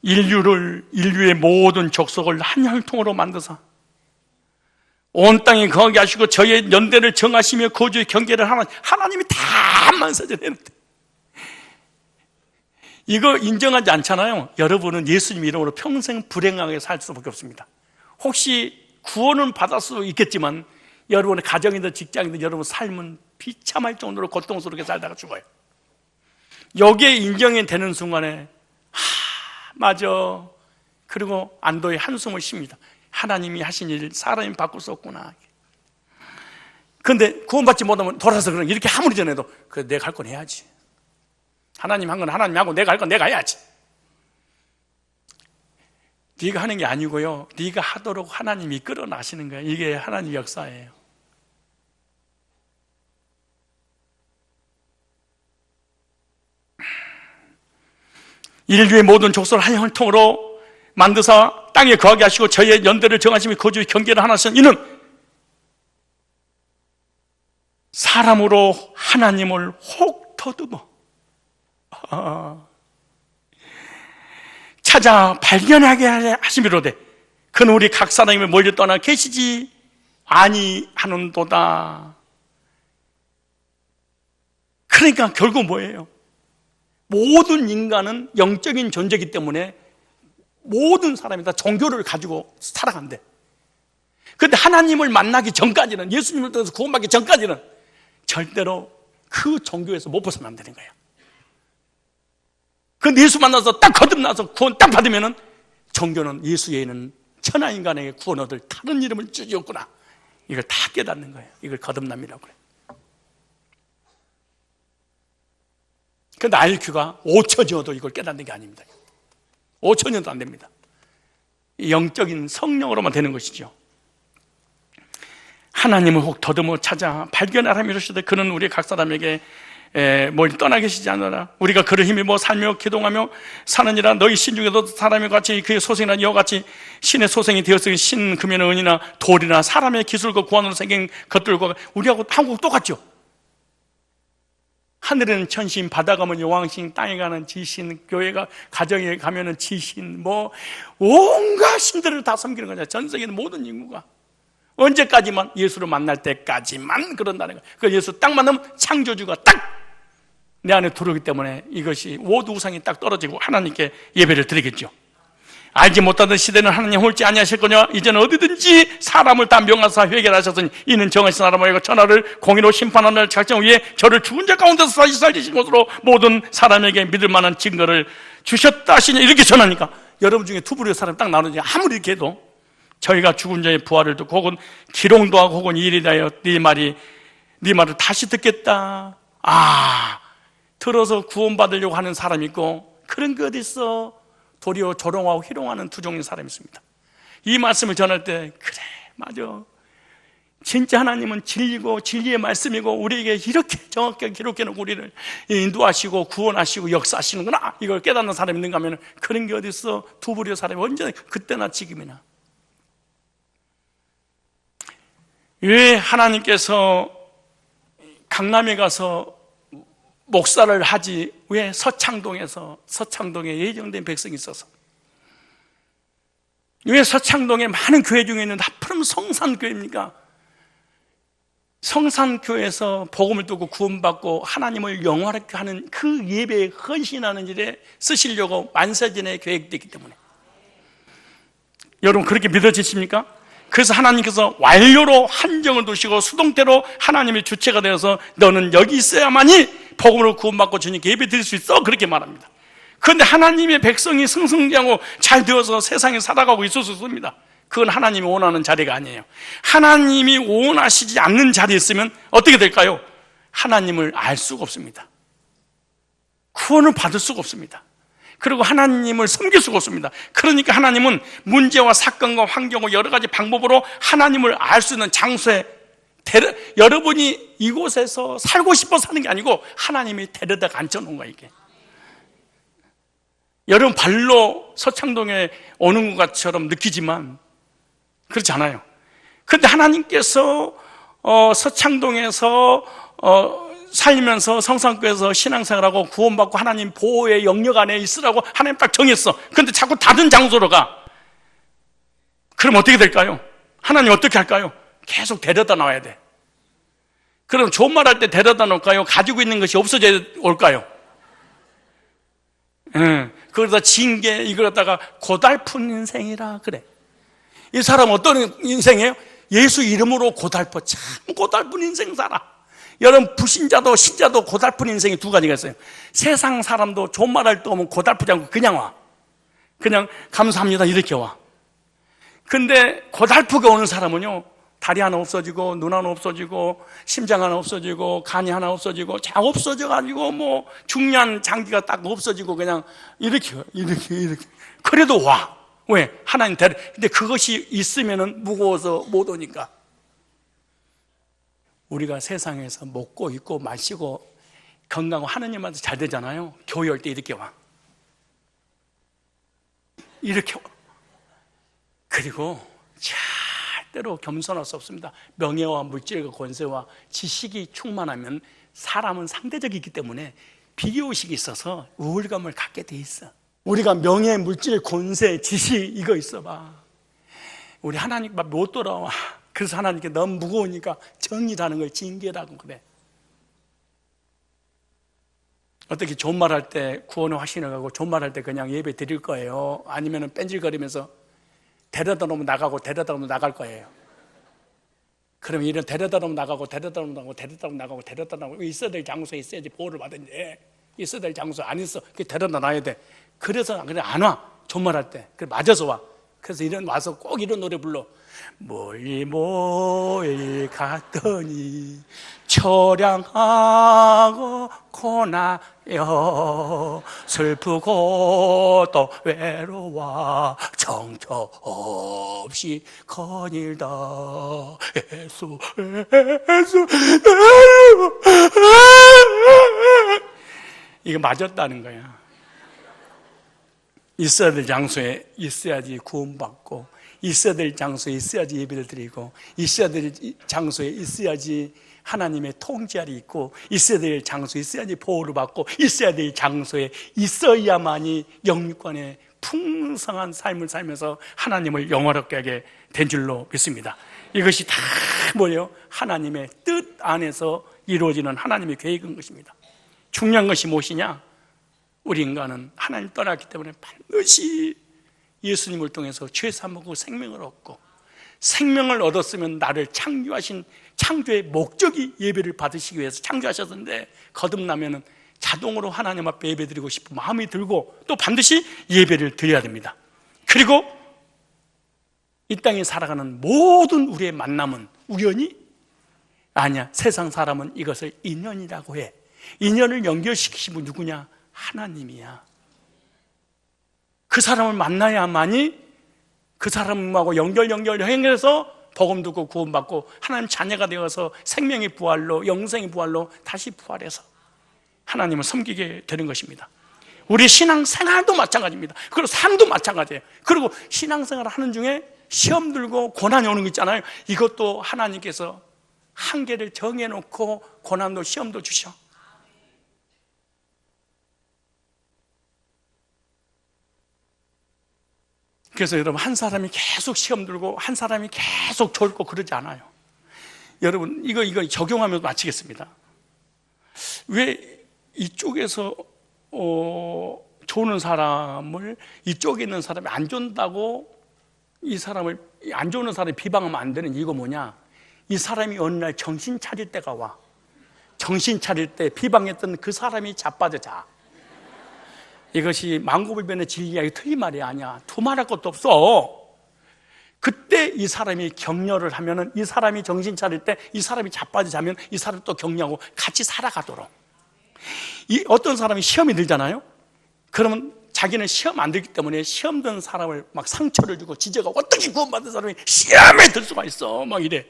인류의 모든 족속을 한 혈통으로 만드사 온 땅에 거하게 하시고 저의 연대를 정하시며 거주의 경계를 하나님이 다 만사전했는데 이거 인정하지 않잖아요. 여러분은 예수님 이름으로 평생 불행하게 살 수밖에 없습니다. 혹시 구원은 받을 수 있겠지만 여러분의 가정이든 직장이든 여러분 삶은 비참할 정도로 고통스럽게 살다가 죽어요. 여기에 인정이 되는 순간에 맞아. 그리고 안도의 한숨을 쉽니다. 하나님이 하신 일 사람이 바꿀 수 없구나. 그런데 구원받지 못하면 돌아서 그런 이렇게 아무리 전해도 그래, 내가 할 건 해야지. 하나님 한 건 하나님이 하고 내가 할 건 내가 해야지. 네가 하는 게 아니고요, 네가 하도록 하나님이 끌어나시는 거예요. 이게 하나님 역사예요. 인류의 모든 족속을 한 혈통으로 만드사 땅에 거하게 하시고 저의 연대를 정하시며 거주의 경계를 하나신 이는 사람으로 하나님을 혹 더듬어 찾아 발견하게 하심이로되 그는 우리 각 사람이 멀리 떠나 계시지 아니하는도다. 그러니까 결국 뭐예요? 모든 인간은 영적인 존재이기 때문에 모든 사람이 다 종교를 가지고 살아간대. 그런데 하나님을 만나기 전까지는, 예수님을 통해서 구원받기 전까지는 절대로 그 종교에서 못 벗어나면 안 되는 거예요. 그런데 예수 만나서 딱 거듭나서 구원 딱 받으면은 종교는 예수 외에는 천하 인간에게 구원 얻을 다른 이름을 주셨구나, 이걸 다 깨닫는 거예요. 이걸 거듭남이라고 그래요. 그런데 IQ가 5천이어도 이걸 깨닫는 게 아닙니다. 5천년도 안 됩니다. 영적인 성령으로만 되는 것이죠. 하나님을 혹 더듬어 찾아 발견하라 이르시되 그는 우리 각 사람에게 멀리 떠나 계시지 않으라. 우리가 그를 힘입어 살며 기동하며 사느니라. 너희 신 중에도 사람이 같이 그의 소생이나 이와 같이 신의 소생이 되었으니 신, 금이나 은이나 돌이나 사람의 기술과 구원으로 생긴 것들과 우리하고 한국 똑같죠. 하늘에는 천신, 바다 가면 여왕신, 땅에 가는 지신, 교회가 가정에 가면은 지신, 온갖 신들을 다 섬기는 거죠. 전 세계는 모든 인구가 언제까지만? 예수를 만날 때까지만 그런다는 거예요. 그 예수 딱 만나면 창조주가 딱 내 안에 들어오기 때문에 이것이 모두 우상이 딱 떨어지고 하나님께 예배를 드리겠죠. 알지 못하던 시대는 하나님 홀지 아니하셨거니와 이제는 어디든지 사람을 다 명하사 회개하셨으니 이는 정하신 사람에게 천하를 공의로 심판하는 작정 위에 저를 죽은 자 가운데서 다시 살리신 것으로 모든 사람에게 믿을 만한 증거를 주셨다 하시니, 이렇게 전하니까 여러분 중에 투부리의 사람이 딱 나오는지 아무리 이렇게 해도 저희가 죽은 자의 부활을 듣고 혹은 기롱도 하고 혹은 이 일이 되어 네 말을 다시 듣겠다. 들어서 구원받으려고 하는 사람이 있고, 그런 게 어디 있어? 도리어 조롱하고 희롱하는 두 종류의 사람이 있습니다. 이 말씀을 전할 때 그래, 맞아, 진짜 하나님은 진리고 진리의 말씀이고 우리에게 이렇게 정확하게 기록해놓고 우리를 인도하시고 구원하시고 역사하시는구나, 이걸 깨닫는 사람이 있는가 하면 그런 게 어디 있어? 두부리의 사람이 언제 그때나 지금이나. 왜 하나님께서 강남에 가서 목사를 하지 왜 서창동에 예정된 백성이 있어서, 왜 서창동에 많은 교회 중에 있는 하필이면 성산교회입니까? 성산교회에서 복음을 듣고 구원받고 하나님을 영화롭게 하는 그 예배에 헌신하는 일에 쓰시려고 만세전에 계획됐기 때문에. 여러분 그렇게 믿어지십니까? 그래서 하나님께서 완료로 한정을 두시고 수동태로 하나님의 주체가 되어서 너는 여기 있어야만이 복음으로 구원받고 주님께 예배 드릴 수 있어, 그렇게 말합니다. 그런데 하나님의 백성이 승승장구 잘 되어서 세상에 살아가고 있을 수 있습니다. 그건 하나님이 원하는 자리가 아니에요. 하나님이 원하시지 않는 자리에 있으면 어떻게 될까요? 하나님을 알 수가 없습니다. 구원을 받을 수가 없습니다. 그리고 하나님을 섬길 수가 없습니다. 그러니까 하나님은 문제와 사건과 환경과 여러 가지 방법으로 하나님을 알 수 있는 장소에 여러분이 이곳에서 살고 싶어 사는 게 아니고 하나님이 데려다 앉혀놓은 거예요. 이게 여러분 발로 서창동에 오는 것처럼 느끼지만 그렇지 않아요. 그런데 하나님께서 서창동에서 살면서 성산교회에서 신앙생활하고 구원받고 하나님 보호의 영역 안에 있으라고 하나님 딱 정했어. 그런데 자꾸 다른 장소로 가. 그럼 어떻게 될까요? 하나님 어떻게 할까요? 계속 데려다 놔야 돼. 그럼 좋은 말 할 때 데려다 놓을까요? 가지고 있는 것이 없어져 올까요? 그러다 징계 이걸 갖다가 고달픈 인생이라 그래. 이 사람 어떤 인생이에요? 예수 이름으로 고달퍼. 참 고달픈 인생 살아. 여러분 불신자도 신자도 고달픈 인생이 두 가지가 있어요. 세상 사람도 좋은 말 할 때 오면 고달프지 않고 그냥 와. 그냥 감사합니다 이렇게 와. 근데 고달프게 오는 사람은요, 다리 하나 없어지고 눈 하나 없어지고 심장 하나 없어지고 간이 하나 없어지고 다 없어져가지고 뭐 중요한 장기가 딱 없어지고 그냥 이렇게 그래도 와. 왜? 하나님 데려. 근데 그것이 있으면은 무거워서 못 오니까. 우리가 세상에서 먹고 입고 마시고 건강하고 하느님한테 잘 되잖아요. 교회 올 때 이렇게 와. 이렇게 와. 그리고 절대로 겸손할 수 없습니다. 명예와 물질과 권세와 지식이 충만하면 사람은 상대적이기 때문에 비교의식이 있어서 우월감을 갖게 돼 있어. 우리가 명예, 물질, 권세, 지식 이거 있어봐. 우리 하나님 밥 못 돌아와. 그래서 하나님께 너무 무거우니까 정의라는 걸 징계라고 그래. 어떻게 좋은 말 할 때 구원을 확신을 하고 좋은 말 할 때 그냥 예배 드릴 거예요? 아니면 뺀질거리면서 데려다 놓으면 나가고 데려다 놓으면 나갈 거예요? 그러면 이런 데려다 놓으면 나가고 데려다 놓으면 나가고 데려다 놓으면 나가고 데려다 놓으면 있어야 될 장소에 있어야지 보호를 받는데 있어야 될 장소 안 있어. 그 데려다 놔야 돼. 그래서 그냥 안 와. 좋은 말 할 때. 그래 맞아서 와. 그래서 이런 와서 꼭 이런 노래 불러. 멀리 갔더니 처량하고 고나요 슬프고 또 외로워 정처 없이 거닐다 예수 이거 맞았다는 거야. 있어야 될 장소에 있어야지 구원받고, 있어야 될 장소에 있어야지 예배를 드리고, 있어야 될 장소에 있어야지 하나님의 통제알이 있고, 있어야 될 장소에 있어야지 보호를 받고, 있어야 될 장소에 있어야만이 영육간에 풍성한 삶을 살면서 하나님을 영화롭게 하게 된 줄로 믿습니다. 이것이 다 뭐예요? 하나님의 뜻 안에서 이루어지는 하나님의 계획인 것입니다. 중요한 것이 무엇이냐? 우리 인간은 하나님 떠났기 때문에 반드시 예수님을 통해서 죄 사먹고 생명을 얻고, 생명을 얻었으면 나를 창조하신 창조의 목적이 예배를 받으시기 위해서 창조하셨는데 거듭나면은 자동으로 하나님 앞에 예배드리고 싶은 마음이 들고 또 반드시 예배를 드려야 됩니다. 그리고 이 땅에 살아가는 모든 우리의 만남은 우연이 아니야. 세상 사람은 이것을 인연이라고 해. 인연을 연결시키신 분 누구냐? 하나님이야. 그 사람을 만나야만이 그 사람하고 연결해서 복음 듣고 구원받고 하나님 자녀가 되어서 생명의 부활로, 영생의 부활로 다시 부활해서 하나님을 섬기게 되는 것입니다. 우리 신앙생활도 마찬가지입니다. 그리고 삶도 마찬가지예요. 그리고 신앙생활을 하는 중에 시험 들고 고난이 오는 거 있잖아요. 이것도 하나님께서 한계를 정해놓고 고난도 시험도 주셔. 그래서 여러분, 한 사람이 계속 시험 들고 한 사람이 계속 졸고 그러지 않아요. 여러분, 이거 적용하면서 마치겠습니다. 왜 이쪽에서 조는 사람을 이쪽에 있는 사람이 안 존다고 이 사람을 안 조는 사람이 비방하면 안 되는 이유가 뭐냐? 이 사람이 어느 날 정신 차릴 때가 와. 정신 차릴 때 비방했던 그 사람이 자빠져 자. 이것이 만고불변의 진리야. 틀린 말이 아니야. 두말할 것도 없어. 그때 이 사람이 격려를 하면은, 이 사람이 정신 차릴 때 이 사람이 자빠져 자면 이 사람이 또 격려하고 같이 살아가도록. 이 어떤 사람이 시험이 들잖아요. 그러면 자기는 시험 안 들기 때문에 시험 든 사람을 막 상처를 주고 지적하고, 어떻게 구원받은 사람이 시험에 들 수가 있어, 막 이래.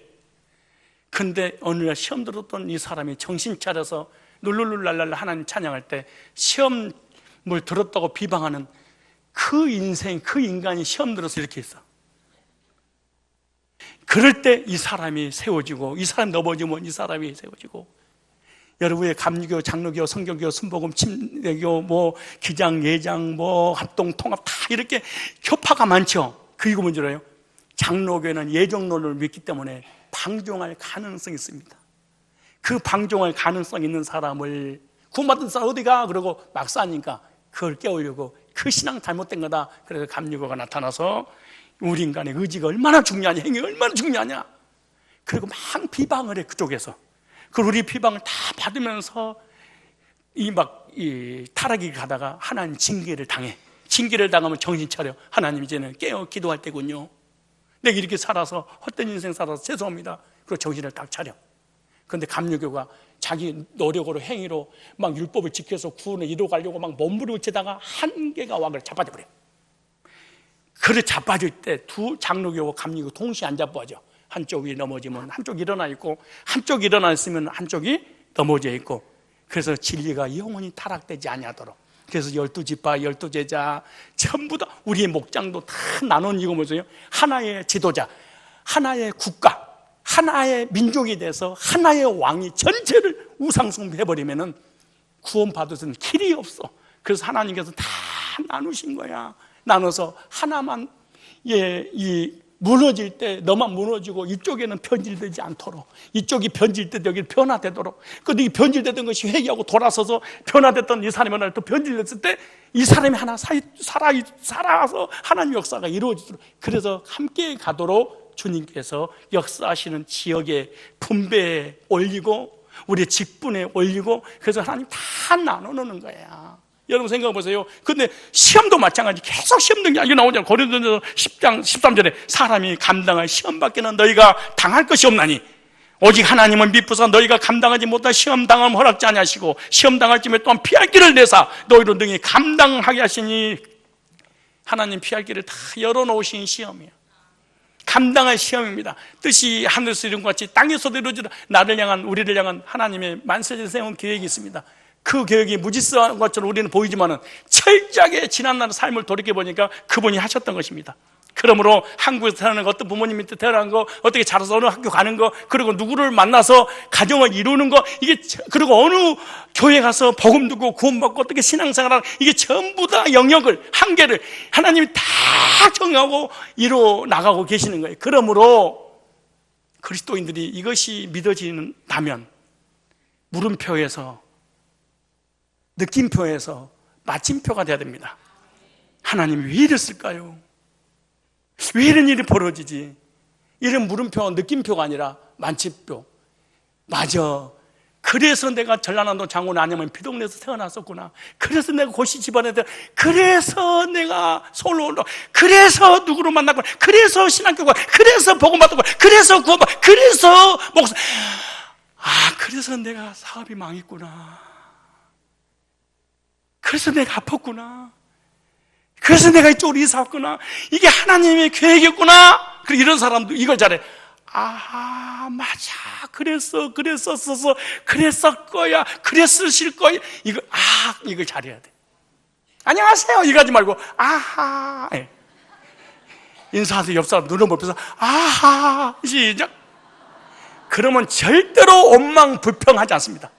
근데 어느 날 시험 들었던 이 사람이 정신 차려서 룰룰룰랄랄 하나님 찬양할 때 시험을 들었다고 비방하는 그 인생, 그 인간이 시험 들어서 이렇게 했어. 그럴 때 이 사람이 세워지고, 이 사람이 넘어지면 이 사람이 세워지고. 여러분의 감리교, 장로교, 성경교, 순복음, 침례교, 기장, 예장, 합동, 통합 다 이렇게 교파가 많죠. 그리고 뭔지 알아요? 장로교는 예정론을 믿기 때문에 방종할 가능성이 있습니다. 그 방종할 가능성 있는 사람을 구원받은 사람 어디가? 그러고 막 싸니까 그걸 깨우려고, 그 신앙 잘못된 거다. 그래서 감리교가 나타나서 우리 인간의 의지가 얼마나 중요하냐, 행위가 얼마나 중요하냐. 그리고 막 비방을 해, 그쪽에서. 그리고 우리 비방을 다 받으면서 이 타락이 가다가 하나님 징계를 당해. 징계를 당하면 정신 차려. 하나님, 이제는 깨어 기도할 때군요. 내가 이렇게 살아서, 헛된 인생 살아서 죄송합니다. 그리고 정신을 딱 차려. 그런데 감리교가 자기 노력으로, 행위로 막 율법을 지켜서 구원을 이루어가려고 막 몸부림치다가 한계가 와, 그래 자빠져 버려. 그래 자빠질 때 두 장로교와 감리교 동시에 안 자빠져. 한쪽이 넘어지면 한쪽이 일어나 있고, 한쪽이 일어나 있으면 한쪽이 넘어져 있고. 그래서 진리가 영원히 타락되지 아니하도록. 그래서 12지파, 12제자 전부 다, 우리의 목장도 다 나눈 이유가 뭐죠? 하나의 지도자, 하나의 국가, 하나의 민족이 돼서 하나의 왕이 전체를 우상숭배해버리면은 구원받을 수는 길이 없어. 그래서 하나님께서 다 나누신 거야. 나눠서 하나만, 무너질 때 너만 무너지고 이쪽에는 변질되지 않도록, 이쪽이 변질될 때 여기 변화되도록. 근데 이 변질되던 것이 회개하고 돌아서서 변화됐던 이 사람이 하나 또 변질됐을 때 이 사람이 하나 살아서 하나님 역사가 이루어지도록. 그래서 함께 가도록 주님께서 역사하시는 지역의 분배에 올리고 우리의 직분에 올리고, 그래서 하나님 다 나눠놓는 거야. 여러분 생각해 보세요. 근데 시험도 마찬가지. 계속 시험 등이 이게 나오잖아요. 고린도전서 10장 13절에 사람이 감당할 시험밖에는 너희가 당할 것이 없나니 오직 하나님은 미쁘사 너희가 감당하지 못할 시험 당함 허락지 아니하시고 시험 당할 쯤에 또한 피할 길을 내사 너희로 등이 감당하게 하시니. 하나님 피할 길을 다 열어놓으신 시험이에요. 감당할 시험입니다. 뜻이 하늘에서 이룬 것 같이 땅에서도 이루어지라. 나를 향한, 우리를 향한 하나님의 만세를 세운 계획이 있습니다. 그 계획이 무질서한 것처럼 우리는 보이지만은 철저하게 지난날 삶을 돌이켜보니까 그분이 하셨던 것입니다. 그러므로 한국에서 태어나는 거, 어떤 부모님 밑에 태어난 거, 어떻게 자라서 어느 학교 가는 거, 그리고 누구를 만나서 가정을 이루는 거, 이게, 그리고 어느 교회 가서 복음 듣고 구원받고 어떻게 신앙생활하는, 이게 전부 다 영역을, 한계를 하나님이 다 정하고 이루어 나가고 계시는 거예요. 그러므로 그리스도인들이 이것이 믿어진다면 물음표에서, 느낌표에서 마침표가 돼야 됩니다. 하나님이 왜 이랬을까요? 왜 이런 일이 벌어지지? 이런 물음표, 느낌표가 아니라 마침표. 맞아. 그래서 내가 전라남도 장원 아니면 비동네에서 태어났었구나. 그래서 내가 고시 집안에 그래서 내가 서울로 올라, 그래서 누구를 만났구나, 그래서 신학교가, 그래서 복음 받았고, 그래서 구원받고, 그래서 목사. 그래서 내가 사업이 망했구나. 그래서 내가 아팠구나. 그래서 내가 이쪽으로 이사 왔구나. 이게 하나님의 계획이었구나. 그리고 이런 사람도 이걸 잘해. 맞아. 그랬었어. 그랬을 거야. 그랬으실 거야. 이걸 잘해야 돼. 안녕하세요. 이거 하지 말고, 예. 인사하세요. 옆 사람 눈을 보면서, 시작. 그러면 절대로 원망 불평하지 않습니다.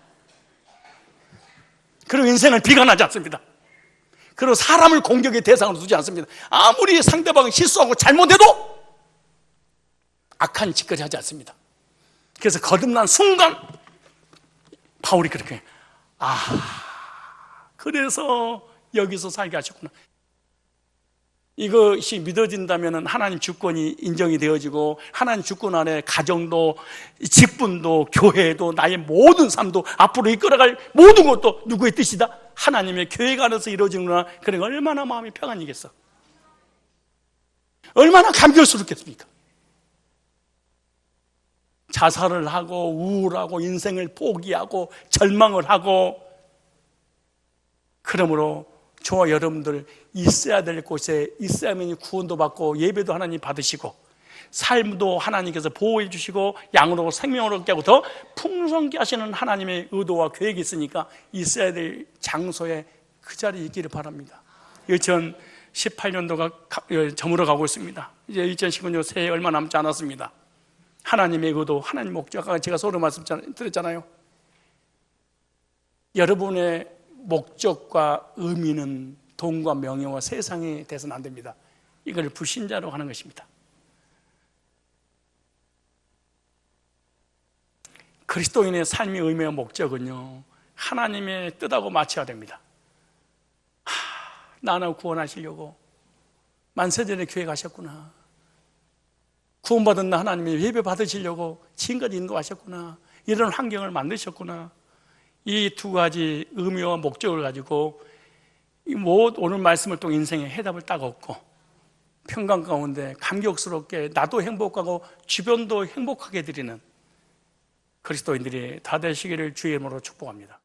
그리고 인생을 비관하지 않습니다. 그리고 사람을 공격의 대상으로 두지 않습니다. 아무리 상대방이 실수하고 잘못해도 악한 짓거리 하지 않습니다. 그래서 거듭난 순간 바울이 그렇게 그래서 여기서 살게 하셨구나. 이것이 믿어진다면 하나님 주권이 인정이 되어지고 하나님 주권 안에 가정도 직분도 교회도 나의 모든 삶도 앞으로 이끌어갈 모든 것도 누구의 뜻이다? 하나님의 계획 안에서 이루어지는구나. 그러니까 얼마나 마음이 평안이겠어. 얼마나 감격스럽겠습니까? 자살을 하고 우울하고 인생을 포기하고 절망을 하고, 그러므로 저와 여러분들 있어야 될 곳에 있어야만 구원도 받고 예배도 하나님 받으시고 삶도 하나님께서 보호해 주시고 양으로 생명으로 얻게 하고 더 풍성케 하시는 하나님의 의도와 계획이 있으니까 있어야 될 장소에 그 자리에 있기를 바랍니다. 2018년도가 저물어 가고 있습니다. 이제 2019년 새해 얼마 남지 않았습니다. 하나님의 의도, 하나님 목적, 아까 제가 서로 말씀드렸잖아요. 여러분의 목적과 의미는 돈과 명예와 세상에 대해서는 안 됩니다. 이걸 불신자로 하는 것입니다. 그리스도인의 삶의 의미와 목적은요, 하나님의 뜻하고 맞춰야 됩니다. 나를 구원하시려고 만세전에 교회 가셨구나. 구원받은 나 하나님의 예배 받으시려고 지금까지 인도하셨구나. 이런 환경을 만드셨구나. 이 두 가지 의미와 목적을 가지고 오늘 말씀을 통해 인생의 해답을 딱 얻고 평강 가운데 감격스럽게 나도 행복하고 주변도 행복하게 드리는 그리스도인들이 다 되시기를 주의 이름으로 축복합니다.